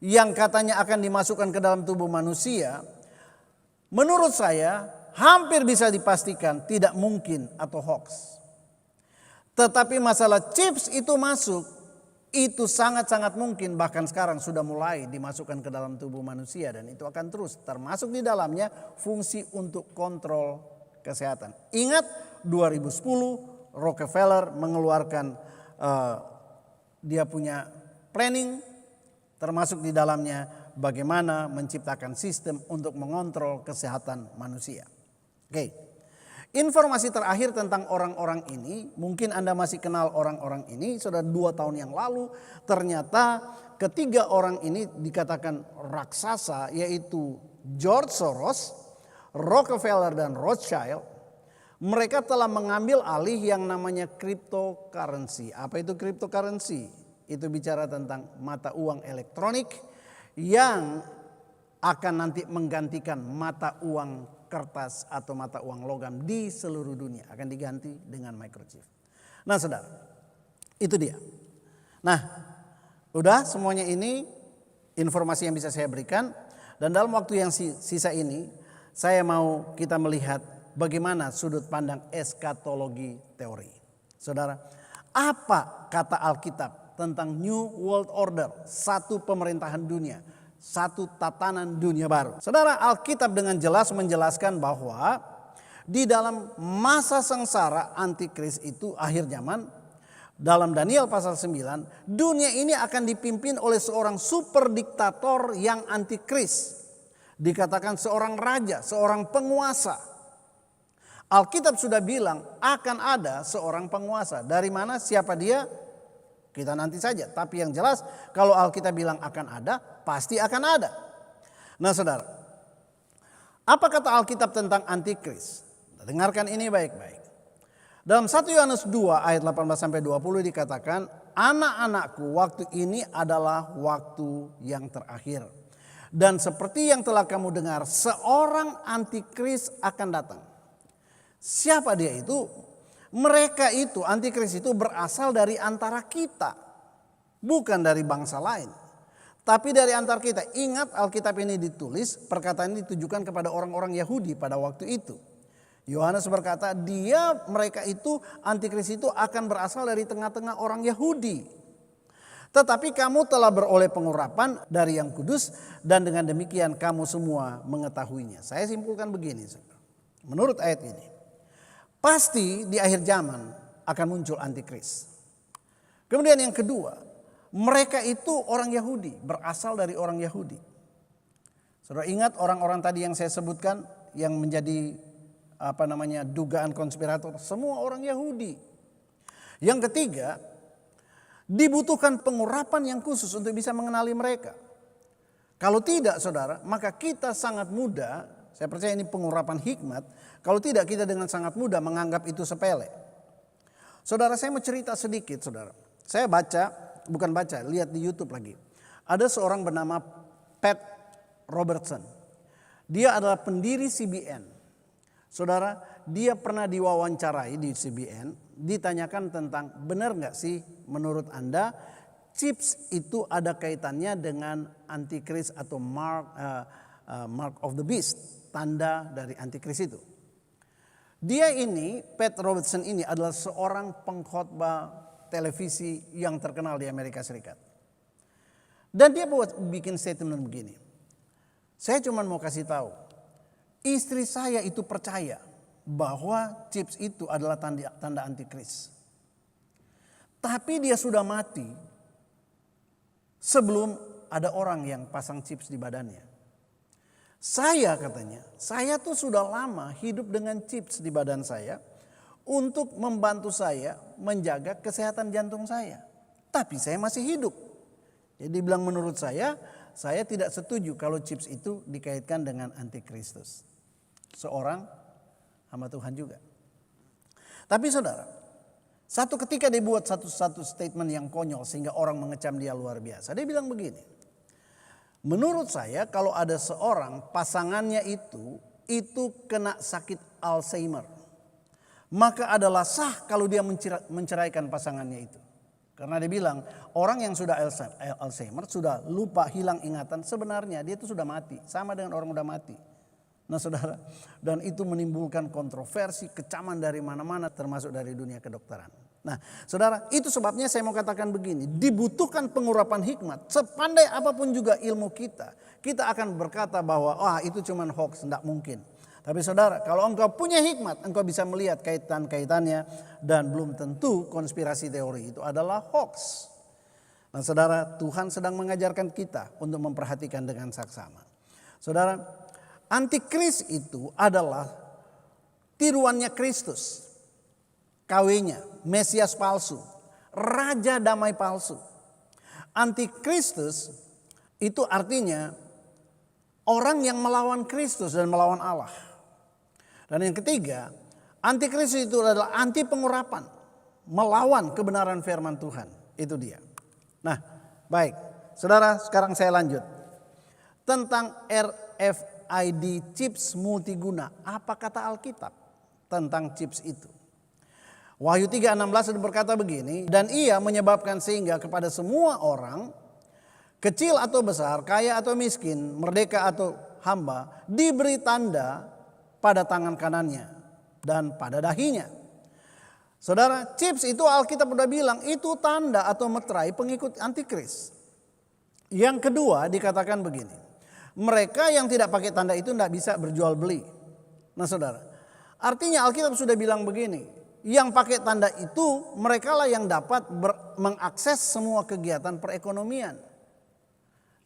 yang katanya akan dimasukkan ke dalam tubuh manusia, menurut saya hampir bisa dipastikan tidak mungkin atau hoax. Tetapi masalah chips itu masuk, itu sangat-sangat mungkin, bahkan sekarang sudah mulai dimasukkan ke dalam tubuh manusia dan itu akan terus, termasuk di dalamnya fungsi untuk kontrol kesehatan. Ingat 2010 Rockefeller mengeluarkan dia punya planning, termasuk di dalamnya bagaimana menciptakan sistem untuk mengontrol kesehatan manusia. Oke. Informasi terakhir tentang orang-orang ini, mungkin Anda masih kenal orang-orang ini, sudah 2 tahun yang lalu ternyata ketiga orang ini dikatakan raksasa, yaitu George Soros, Rockefeller dan Rothschild. Mereka telah mengambil alih yang namanya cryptocurrency. Apa itu cryptocurrency? Itu bicara tentang mata uang elektronik yang akan nanti menggantikan mata uang kertas atau mata uang logam di seluruh dunia, akan diganti dengan microchip. Nah saudara, itu dia. Nah, udah semuanya ini informasi yang bisa saya berikan. Dan dalam waktu yang sisa ini, saya mau kita melihat bagaimana sudut pandang eskatologi teori. Saudara, apa kata Alkitab tentang New World Order, satu pemerintahan dunia, satu tatanan dunia baru? Saudara, Alkitab dengan jelas menjelaskan bahwa di dalam masa sengsara antikris itu akhir zaman, dalam Daniel pasal 9, dunia ini akan dipimpin oleh seorang super diktator yang antikris. Dikatakan seorang raja, seorang penguasa. Alkitab sudah bilang akan ada seorang penguasa. Dari mana, siapa dia? Kita nanti saja. Tapi yang jelas kalau Alkitab bilang akan ada, pasti akan ada. Nah saudara, apa kata Alkitab tentang antikris? Dengarkan ini baik-baik. Dalam 1 Yohanes 2 ayat 18-20 dikatakan, anak-anakku, waktu ini adalah waktu yang terakhir. Dan seperti yang telah kamu dengar, seorang antikris akan datang. Siapa dia itu? Mereka itu, antikris itu berasal dari antara kita. Bukan dari bangsa lain. Tapi dari antara kita. Ingat, Alkitab ini ditulis, perkataan ini ditujukan kepada orang-orang Yahudi pada waktu itu. Yohanes berkata, mereka itu, antikris itu akan berasal dari tengah-tengah orang Yahudi. Tetapi kamu telah beroleh pengurapan dari Yang Kudus, dan dengan demikian kamu semua mengetahuinya. Saya simpulkan begini, menurut ayat ini. Pasti di akhir zaman akan muncul antikris. Kemudian yang kedua, mereka itu orang Yahudi, berasal dari orang Yahudi. Saudara ingat orang-orang tadi yang saya sebutkan yang menjadi dugaan konspirator, semua orang Yahudi. Yang ketiga, dibutuhkan pengurapan yang khusus untuk bisa mengenali mereka. Kalau tidak saudara, maka kita sangat mudah, saya percaya ini pengurapan hikmat, kalau tidak kita dengan sangat mudah menganggap itu sepele. Saudara, saya mau cerita sedikit saudara. Saya lihat di YouTube lagi. Ada seorang bernama Pat Robertson. Dia adalah pendiri CBN. Saudara, dia pernah diwawancarai di CBN, ditanyakan tentang benar nggak sih menurut Anda chips itu ada kaitannya dengan antikris atau mark of the beast, tanda dari antikris itu. Dia ini, Pat Robertson ini adalah seorang pengkhotbah televisi yang terkenal di Amerika Serikat. Dan dia bikin statement begini. Saya cuma mau kasih tahu, istri saya itu percaya bahwa chips itu adalah tanda antikris. Tapi dia sudah mati sebelum ada orang yang pasang chips di badannya. Saya katanya, saya tuh sudah lama hidup dengan chips di badan saya untuk membantu saya menjaga kesehatan jantung saya. Tapi saya masih hidup. Jadi bilang menurut saya tidak setuju kalau chips itu dikaitkan dengan antikristus. Seorang hamba Tuhan juga. Tapi saudara, satu ketika dia buat satu statement yang konyol sehingga orang mengecam dia luar biasa. Dia bilang begini. Menurut saya kalau ada seorang pasangannya itu kena sakit Alzheimer. Maka adalah sah kalau dia menceraikan pasangannya itu. Karena dia bilang orang yang sudah Alzheimer sudah lupa, hilang ingatan, sebenarnya dia itu sudah mati. Sama dengan orang sudah mati. Nah saudara, dan itu menimbulkan kontroversi, kecaman dari mana-mana termasuk dari dunia kedokteran. Nah saudara, itu sebabnya saya mau katakan begini, dibutuhkan pengurapan hikmat. Sepandai apapun juga ilmu kita akan berkata bahwa itu cuma hoax, tidak mungkin. Tapi saudara, kalau engkau punya hikmat, engkau bisa melihat kaitan-kaitannya dan belum tentu konspirasi teori itu adalah hoax. Nah saudara, Tuhan sedang mengajarkan kita untuk memperhatikan dengan saksama. Saudara, antikris itu adalah tiruannya Kristus. KW-nya, Mesias palsu, Raja damai palsu. Antikristus itu artinya orang yang melawan Kristus dan melawan Allah. Dan yang ketiga, antikristus itu adalah anti pengurapan, melawan kebenaran firman Tuhan. Itu dia. Nah, baik. Saudara, sekarang saya lanjut. Tentang RFID chips multiguna, apa kata Alkitab tentang chips itu? Wahyu 3:16 berkata begini, dan ia menyebabkan sehingga kepada semua orang, kecil atau besar, kaya atau miskin, merdeka atau hamba, diberi tanda pada tangan kanannya dan pada dahinya. Saudara, chips itu Alkitab sudah bilang itu tanda atau meterai pengikut antikris. Yang kedua dikatakan begini, mereka yang tidak pakai tanda itu tidak bisa berjual beli. Nah saudara, artinya Alkitab sudah bilang begini, yang pakai tanda itu mereka lah yang dapat mengakses semua kegiatan perekonomian.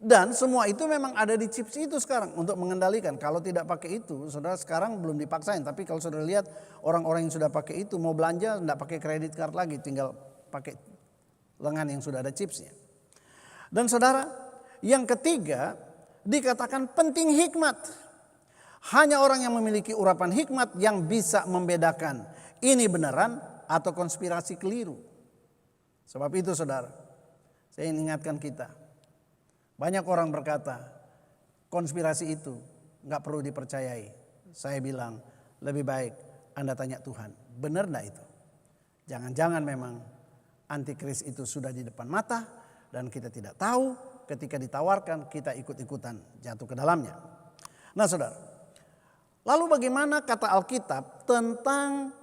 Dan semua itu memang ada di chips itu sekarang untuk mengendalikan. Kalau tidak pakai itu, saudara sekarang belum dipaksain. Tapi kalau saudara lihat orang-orang yang sudah pakai itu mau belanja tidak pakai kredit card lagi, tinggal pakai lengan yang sudah ada chipsnya. Dan saudara, yang ketiga dikatakan penting hikmat. Hanya orang yang memiliki urapan hikmat yang bisa membedakan ini beneran atau konspirasi keliru. Sebab itu saudara, saya ingatkan kita. Banyak orang berkata konspirasi itu nggak perlu dipercayai. Saya bilang lebih baik Anda tanya Tuhan, benar enggak itu? Jangan-jangan memang antikris itu sudah di depan mata dan kita tidak tahu, ketika ditawarkan kita ikut-ikutan jatuh ke dalamnya. Nah saudara, lalu bagaimana kata Alkitab tentang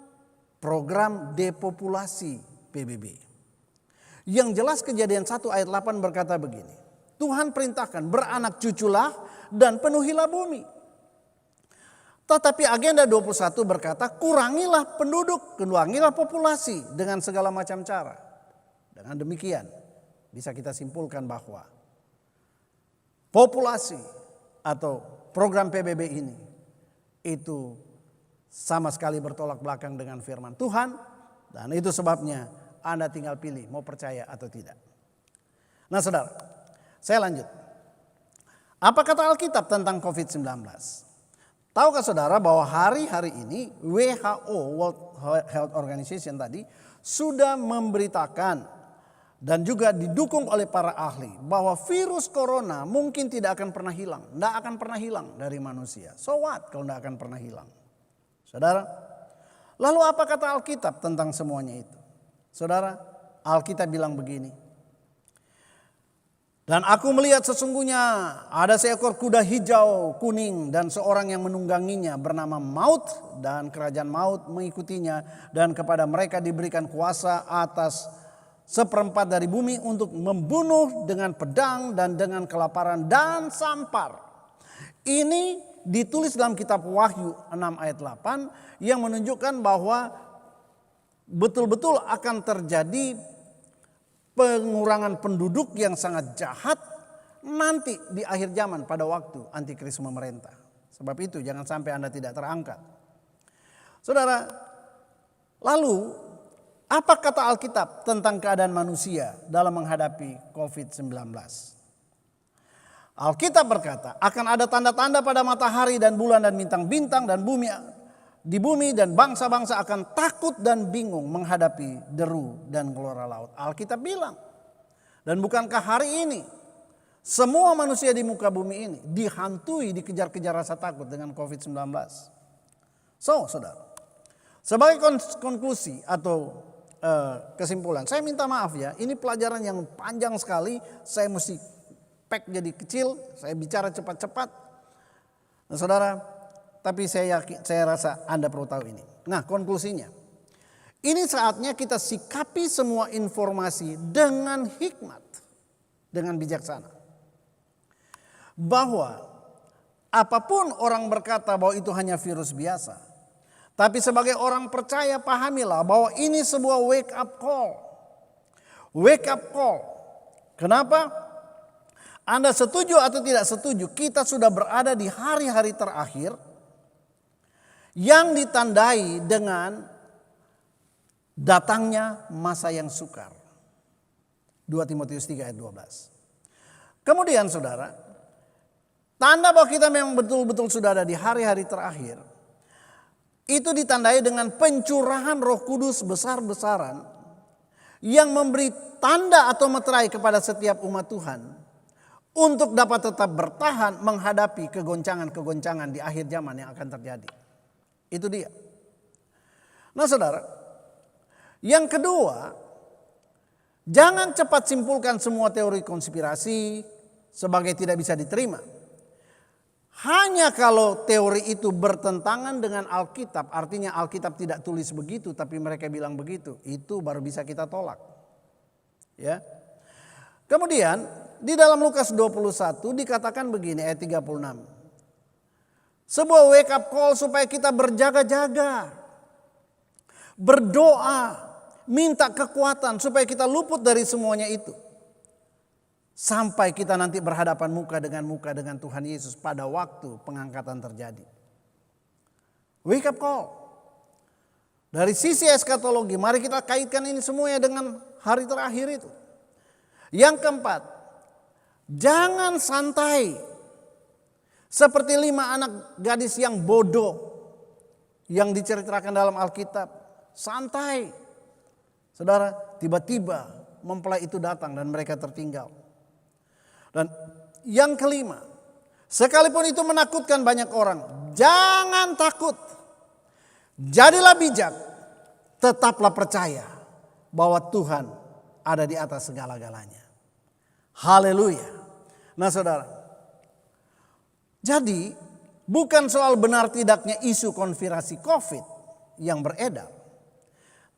program depopulasi PBB? Yang jelas Kejadian 1 ayat 8 berkata begini, Tuhan perintahkan beranak cuculah dan penuhilah bumi. Tetapi agenda 21 berkata kurangilah penduduk, kurangilah populasi dengan segala macam cara. Dengan demikian bisa kita simpulkan bahwa populasi atau program PBB ini itu sama sekali bertolak belakang dengan firman Tuhan. Dan itu sebabnya Anda tinggal pilih mau percaya atau tidak. Nah saudara, saya lanjut. Apa kata Alkitab tentang COVID-19? Tahukah saudara bahwa hari-hari ini WHO, World Health Organization tadi, sudah memberitakan dan juga didukung oleh para ahli bahwa virus corona mungkin tidak akan pernah hilang. Tidak akan pernah hilang dari manusia. So what kalau tidak akan pernah hilang? Saudara, lalu apa kata Alkitab tentang semuanya itu? Saudara, Alkitab bilang begini. Dan aku melihat sesungguhnya ada seekor kuda hijau kuning dan seorang yang menungganginya bernama Maut, dan kerajaan maut mengikutinya, dan kepada mereka diberikan kuasa atas 1/4 dari bumi untuk membunuh dengan pedang dan dengan kelaparan dan sampar. Ini ditulis dalam kitab Wahyu 6 ayat 8 yang menunjukkan bahwa betul-betul akan terjadi pengurangan penduduk yang sangat jahat nanti di akhir zaman pada waktu antikris memerintah. Sebab itu jangan sampai Anda tidak terangkat. Saudara, lalu apa kata Alkitab tentang keadaan manusia dalam menghadapi COVID-19? Alkitab berkata akan ada tanda-tanda pada matahari dan bulan dan bintang-bintang dan di bumi dan bangsa-bangsa akan takut dan bingung menghadapi deru dan gelora laut. Alkitab bilang. Dan bukankah hari ini semua manusia di muka bumi ini dihantui, dikejar-kejar rasa takut dengan COVID-19. So, saudara, sebagai konklusi atau kesimpulan, saya minta maaf ya, ini pelajaran yang panjang sekali, saya mesti pack jadi kecil, saya bicara cepat-cepat. Nah, saudara, tapi saya rasa Anda perlu tahu ini. Nah, konklusinya, ini saatnya kita sikapi semua informasi dengan hikmat, dengan bijaksana. Bahwa apapun orang berkata bahwa itu hanya virus biasa, tapi sebagai orang percaya pahamilah bahwa ini sebuah wake up call. Wake up call. Kenapa? Anda setuju atau tidak setuju, kita sudah berada di hari-hari terakhir yang ditandai dengan datangnya masa yang sukar. 2 Timotius 3 ayat 12. Kemudian saudara, tanda bahwa kita memang betul-betul sudah ada di hari-hari terakhir, itu ditandai dengan pencurahan Roh Kudus besar-besaran yang memberi tanda atau meterai kepada setiap umat Tuhan untuk dapat tetap bertahan menghadapi kegoncangan-kegoncangan di akhir zaman yang akan terjadi. Itu dia. Nah saudara, Yang kedua, jangan cepat simpulkan semua teori konspirasi sebagai tidak bisa diterima. Hanya kalau teori itu bertentangan dengan Alkitab, artinya Alkitab tidak tulis begitu tapi mereka bilang begitu, itu baru bisa kita tolak. Ya. Kemudian di dalam Lukas 21 dikatakan begini ayat 36. Sebuah wake up call supaya kita berjaga-jaga, berdoa, minta kekuatan supaya kita luput dari semuanya itu. Sampai kita nanti berhadapan muka dengan Tuhan Yesus pada waktu pengangkatan terjadi. Wake up call. Dari sisi eskatologi, mari kita kaitkan ini semuanya dengan hari terakhir itu. Yang keempat, jangan santai. Seperti 5 anak gadis yang bodoh yang diceritakan dalam Alkitab. Santai. Saudara, tiba-tiba mempelai itu datang dan mereka tertinggal. Dan yang kelima, sekalipun itu menakutkan banyak orang, jangan takut. Jadilah bijak, tetaplah percaya bahwa Tuhan ada di atas segala-galanya. Haleluya. Nah saudara, jadi bukan soal benar tidaknya isu konspirasi COVID yang beredar.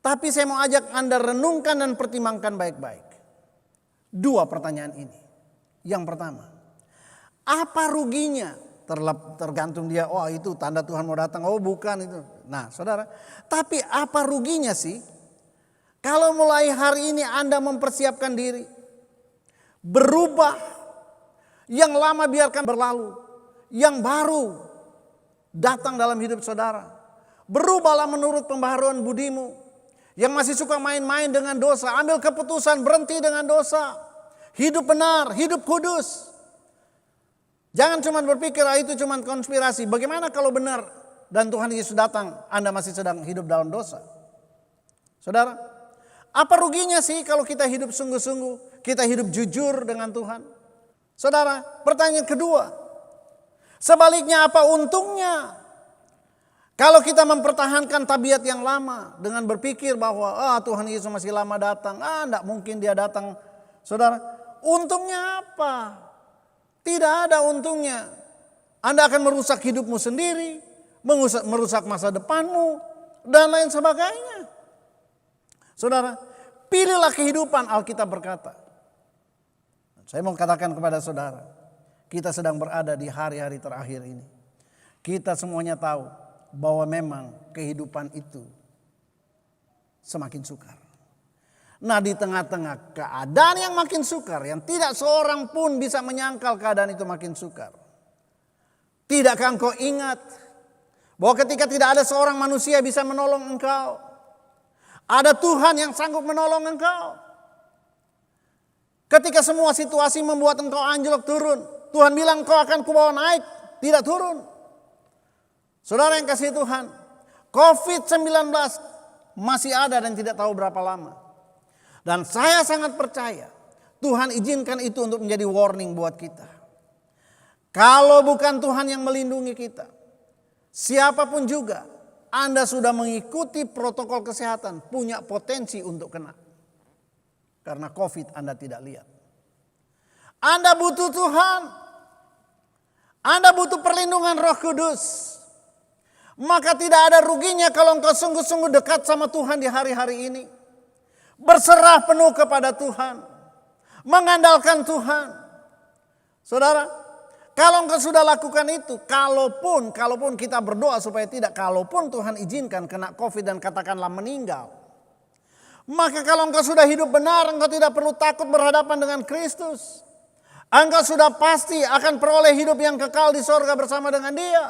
Tapi saya mau ajak Anda renungkan dan pertimbangkan baik-baik. 2 pertanyaan ini. Yang pertama, apa ruginya? Tergantung dia, oh itu tanda Tuhan mau datang, oh bukan itu. Nah saudara, tapi apa ruginya sih? Kalau mulai hari ini Anda mempersiapkan diri, berubah, yang lama biarkan berlalu, yang baru datang dalam hidup saudara. Berubahlah menurut pembaharuan budimu. Yang masih suka main-main dengan dosa, ambil keputusan berhenti dengan dosa. Hidup benar, hidup kudus. Jangan cuma berpikir itu cuma konspirasi. Bagaimana kalau benar dan Tuhan Yesus datang, Anda masih sedang hidup dalam dosa? Saudara, apa ruginya sih kalau kita hidup sungguh-sungguh, kita hidup jujur dengan Tuhan? Saudara, pertanyaan kedua, sebaliknya apa untungnya? Kalau kita mempertahankan tabiat yang lama dengan berpikir bahwa Tuhan Yesus masih lama datang, enggak mungkin dia datang. Saudara, untungnya apa? Tidak ada untungnya. Anda akan merusak hidupmu sendiri, merusak masa depanmu, dan lain sebagainya. Saudara, pilihlah kehidupan, Alkitab berkata. Saya mau katakan kepada saudara, kita sedang berada di hari-hari terakhir ini. Kita semuanya tahu bahwa memang kehidupan itu semakin sukar. Nah di tengah-tengah keadaan yang makin sukar, yang tidak seorang pun bisa menyangkal keadaan itu makin sukar. Tidakkah engkau ingat bahwa ketika tidak ada seorang manusia bisa menolong engkau, ada Tuhan yang sanggup menolong engkau. Ketika semua situasi membuat engkau anjlok turun, Tuhan bilang engkau akan kubawa naik, tidak turun. Saudara yang kasih Tuhan, COVID-19 masih ada dan tidak tahu berapa lama. Dan saya sangat percaya Tuhan izinkan itu untuk menjadi warning buat kita. Kalau bukan Tuhan yang melindungi kita, siapapun juga, Anda sudah mengikuti protokol kesehatan, punya potensi untuk kena. Karena COVID Anda tidak lihat. Anda butuh Tuhan. Anda butuh perlindungan Roh Kudus. Maka tidak ada ruginya kalau engkau sungguh-sungguh dekat sama Tuhan di hari-hari ini. Berserah penuh kepada Tuhan. Mengandalkan Tuhan. Saudara, kalau engkau sudah lakukan itu, kalaupun kita berdoa supaya tidak, kalaupun Tuhan izinkan kena COVID dan katakanlah meninggal. Maka kalau engkau sudah hidup benar, engkau tidak perlu takut berhadapan dengan Kristus. Engkau sudah pasti akan peroleh hidup yang kekal di sorga bersama dengan Dia.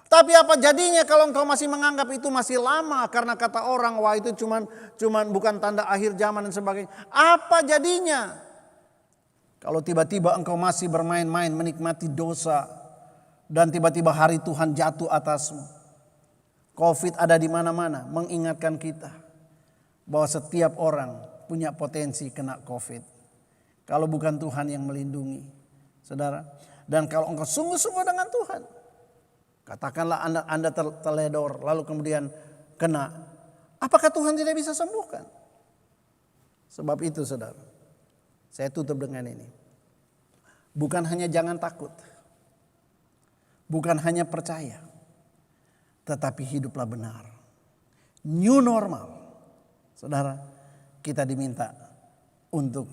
Tapi apa jadinya kalau engkau masih menganggap itu masih lama karena kata orang, wah itu cuman bukan tanda akhir zaman dan sebagainya. Apa jadinya kalau tiba-tiba engkau masih bermain-main menikmati dosa dan tiba-tiba hari Tuhan jatuh atasmu? COVID ada di mana-mana mengingatkan kita bahwa setiap orang punya potensi kena COVID. Kalau bukan Tuhan yang melindungi, saudara. Dan kalau engkau sungguh-sungguh dengan Tuhan, katakanlah Anda terledor lalu kemudian kena. Apakah Tuhan tidak bisa sembuhkan? Sebab itu saudara, saya tutup dengan ini. Bukan hanya jangan takut, bukan hanya percaya, tetapi hiduplah benar. New normal. Saudara, kita diminta untuk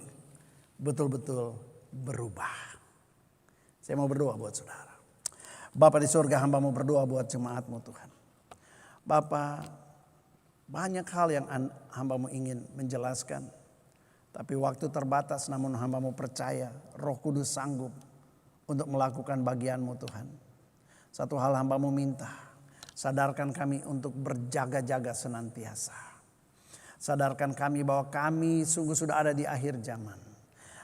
betul-betul berubah. Saya mau berdoa buat saudara. Bapa di surga, hamba mau berdoa buat jemaat-Mu Tuhan. Bapa, banyak hal yang hamba-Mu ingin menjelaskan. Tapi waktu terbatas, namun hamba-Mu percaya Roh Kudus sanggup untuk melakukan bagian-Mu Tuhan. Satu hal hamba-Mu minta, sadarkan kami untuk berjaga-jaga senantiasa. Sadarkan kami bahwa kami sungguh sudah ada di akhir zaman.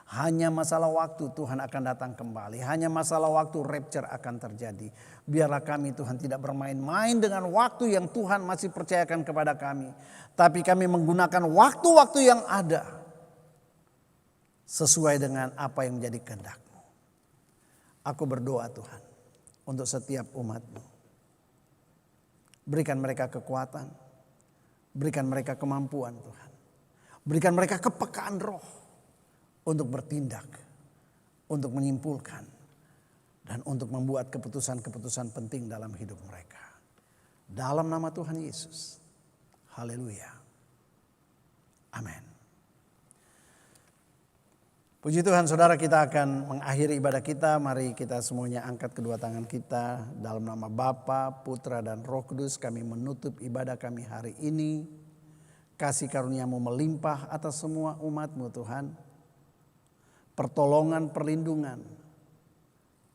Hanya masalah waktu Tuhan akan datang kembali. Hanya masalah waktu rapture akan terjadi. Biarlah kami Tuhan tidak bermain-main dengan waktu yang Tuhan masih percayakan kepada kami. Tapi kami menggunakan waktu-waktu yang ada sesuai dengan apa yang menjadi kehendak-Mu. Aku berdoa Tuhan untuk setiap umat-Mu. Berikan mereka kekuatan. Berikan mereka kemampuan Tuhan. Berikan mereka kepekaan roh untuk bertindak, untuk menyimpulkan, dan untuk membuat keputusan-keputusan penting dalam hidup mereka. Dalam nama Tuhan Yesus. Haleluya. Amin. Puji Tuhan, saudara, kita akan mengakhiri ibadah kita. Mari kita semuanya angkat kedua tangan kita. Dalam nama Bapa, Putra, dan Roh Kudus, kami menutup ibadah kami hari ini. Kasih karunia-Mu melimpah atas semua umat-Mu Tuhan. Pertolongan, perlindungan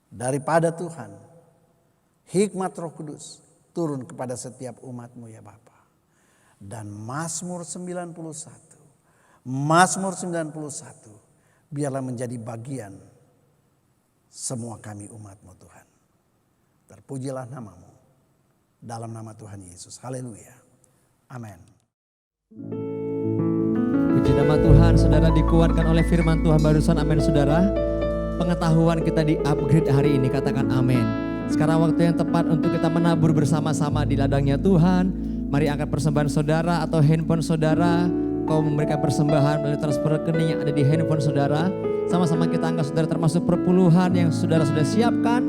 daripada Tuhan. Hikmat Roh Kudus turun kepada setiap umat-Mu ya Bapa. Dan Mazmur 91. Mazmur 91. Biarlah menjadi bagian semua kami umat-Mu Tuhan. Terpujilah nama-Mu dalam nama Tuhan Yesus. Haleluya. Amin. Puji nama Tuhan, saudara, dikuatkan oleh firman Tuhan barusan, amin saudara. Pengetahuan kita di upgrade hari ini, katakan amin. Sekarang waktu yang tepat untuk kita menabur bersama-sama di ladangnya Tuhan. Mari angkat persembahan saudara atau handphone saudara. Kau memberikan persembahan melalui transfer rekening yang ada di handphone saudara. Sama-sama kita angkat saudara, termasuk perpuluhan yang saudara sudah siapkan.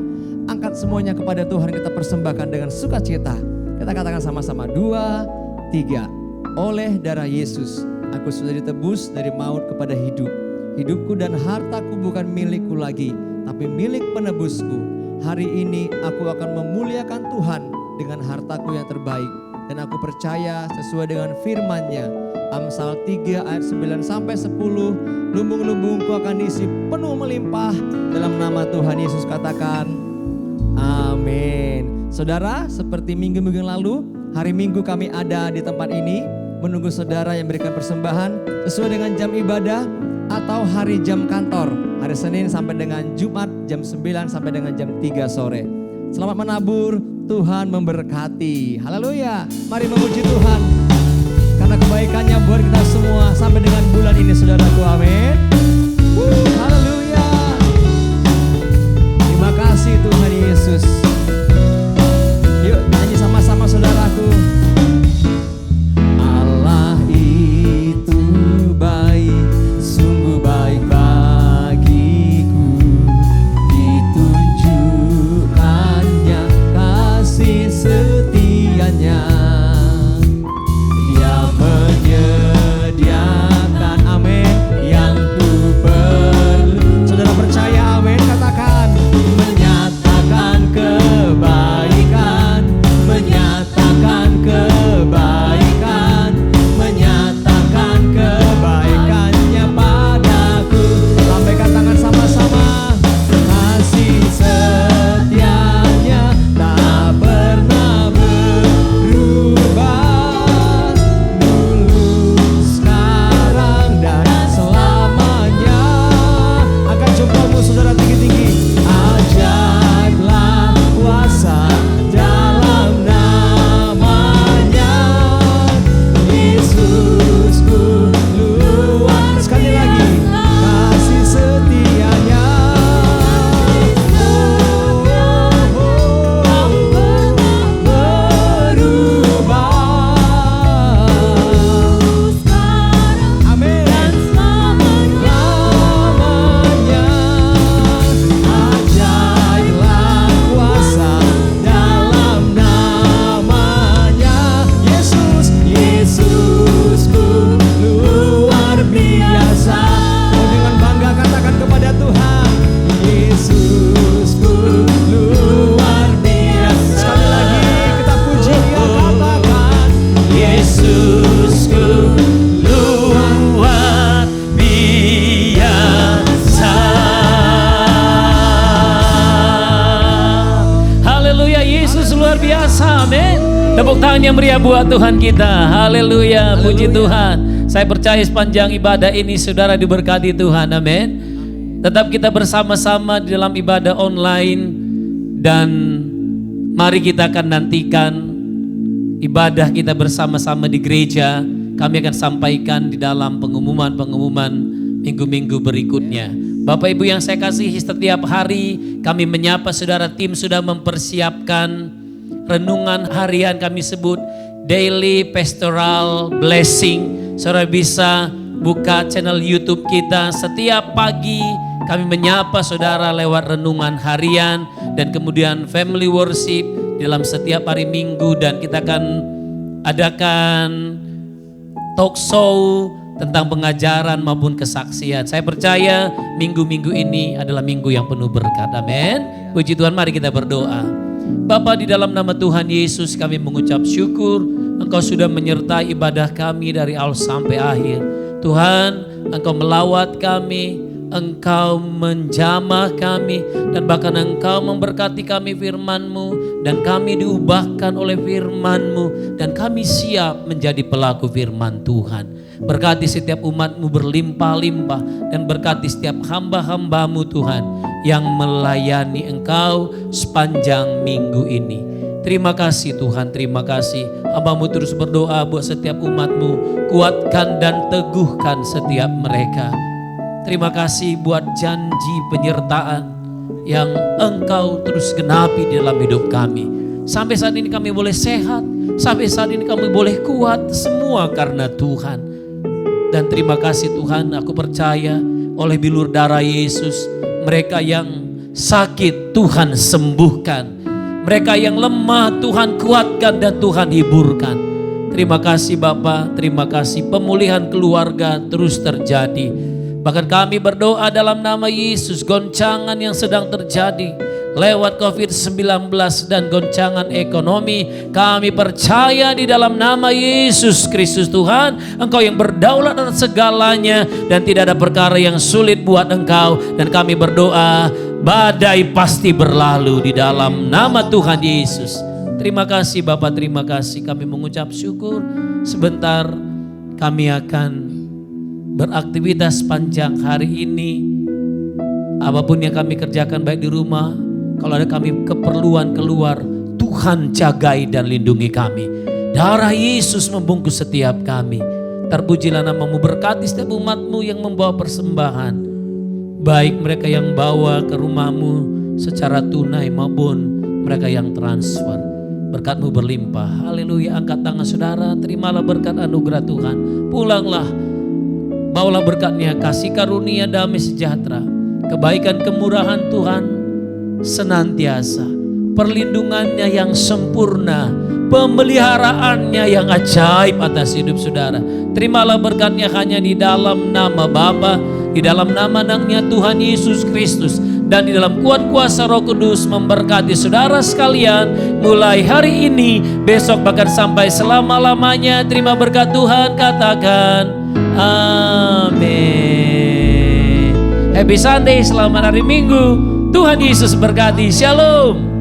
Angkat semuanya kepada Tuhan, kita persembahkan dengan sukacita. Kita katakan sama-sama, 2, 3. Oleh darah Yesus, aku sudah ditebus dari maut kepada hidup. Hidupku dan hartaku bukan milikku lagi, tapi milik penebusku. Hari ini aku akan memuliakan Tuhan dengan hartaku yang terbaik. Dan aku percaya sesuai dengan firman-Nya. Amsal 3 ayat 9 sampai 10. Lumbung-lumbungku akan diisi penuh melimpah. Dalam nama Tuhan Yesus katakan amin. Saudara, seperti minggu-minggu yang lalu, hari Minggu kami ada di tempat ini menunggu saudara yang berikan persembahan sesuai dengan jam ibadah atau hari jam kantor. Hari Senin sampai dengan Jumat jam 9 sampai dengan jam 3 sore. Selamat menabur, Tuhan memberkati. Haleluya. Mari memuji Tuhan karena kebaikannya buat kita semua sampai dengan bulan ini, saudaraku. Amin. Haleluya. Terima kasih Tuhan Yesus. Yuk nyanyi sama-sama saudaraku. Allah itu baik, sungguh baik bagiku. Ditunjukkannya kasih setianya. Dia menyediakan, amin, yang ku perlu. Saudara percaya, amin, katakan. Menyatakan kebaikan, menyatakan kebaikan, menyatakan kebaikannya padaku. Lambaikan tangan sama-sama. Kasih setianya tak pernah berubah, dulu, sekarang, dan selamanya. Angkat jempolmu saudara tinggi-tinggi. Ajaiblah kuasa dalam namanya, Yesusku luar. Sekali lagi, kasih setianya berubah, Tepuk tangan yang meriah buat Tuhan kita. Haleluya, puji Tuhan. Saya percaya sepanjang ibadah ini saudara diberkati Tuhan, amin. Tetap kita bersama-sama di dalam ibadah online. Dan mari kita akan nantikan ibadah kita bersama-sama di gereja. Kami akan sampaikan di dalam pengumuman-pengumuman minggu-minggu berikutnya. Bapak Ibu yang saya kasihi, setiap hari kami menyapa saudara, tim sudah mempersiapkan renungan harian kami sebut Daily Pastoral Blessing. Saudara bisa buka channel YouTube kita. Setiap pagi kami menyapa saudara lewat renungan harian dan kemudian family worship dalam setiap hari Minggu, dan kita akan adakan talk show tentang pengajaran maupun kesaksian. Saya percaya minggu-minggu ini adalah minggu yang penuh berkat. Amin. Puji Tuhan, mari kita berdoa. Bapa, di dalam nama Tuhan Yesus kami mengucap syukur Engkau sudah menyertai ibadah kami dari awal sampai akhir. Tuhan, Engkau melawat kami, Engkau menjamah kami, dan bahkan Engkau memberkati kami firman-Mu, dan kami diubahkan oleh firman-Mu, dan kami siap menjadi pelaku firman Tuhan. Berkati setiap umat-Mu berlimpah-limpah, dan berkati setiap hamba-hamba-Mu Tuhan yang melayani Engkau sepanjang minggu ini. Terima kasih Tuhan, terima kasih. Hamba-Mu terus berdoa buat setiap umat-Mu, kuatkan dan teguhkan setiap mereka. Terima kasih buat janji penyertaan yang Engkau terus genapi di dalam hidup kami. Sampai saat ini kami boleh sehat, sampai saat ini kami boleh kuat, semua karena Tuhan. Dan terima kasih Tuhan, aku percaya oleh bilur darah Yesus, mereka yang sakit Tuhan sembuhkan. Mereka yang lemah Tuhan kuatkan dan Tuhan hiburkan. Terima kasih Bapa, terima kasih pemulihan keluarga terus terjadi. Bahkan kami berdoa dalam nama Yesus, goncangan yang sedang terjadi lewat COVID-19 dan goncangan ekonomi, kami percaya di dalam nama Yesus Kristus Tuhan, Engkau yang berdaulat atas segalanya dan tidak ada perkara yang sulit buat Engkau. Dan kami berdoa, badai pasti berlalu di dalam nama Tuhan Yesus. Terima kasih Bapak, terima kasih. Kami mengucap syukur. Sebentar kami akan beraktivitas panjang hari ini. Apapun yang kami kerjakan baik di rumah, kalau ada kami keperluan keluar, Tuhan jagai dan lindungi kami. Darah Yesus membungkus setiap kami. Terpujilah nama-Mu, berkati setiap umat-Mu yang membawa persembahan. Baik mereka yang bawa ke rumah-Mu secara tunai maupun mereka yang transfer. Berkat-Mu berlimpah. Haleluya. Angkat tangan saudara, terimalah berkat anugerah Tuhan. Pulanglah, bawalah berkat-Nya, kasih karunia, damai sejahtera, kebaikan kemurahan Tuhan senantiasa, perlindungannya yang sempurna, pemeliharaannya yang ajaib atas hidup saudara. Terimalah berkat-Nya hanya di dalam nama Bapa, di dalam nama Anaknya Tuhan Yesus Kristus, dan di dalam kuat kuasa Roh Kudus memberkati saudara sekalian mulai hari ini, besok bahkan sampai selama-lamanya. Terima berkat Tuhan, katakan amin. Happy Sunday, selamat hari Minggu. Tuhan Yesus berkati. Shalom.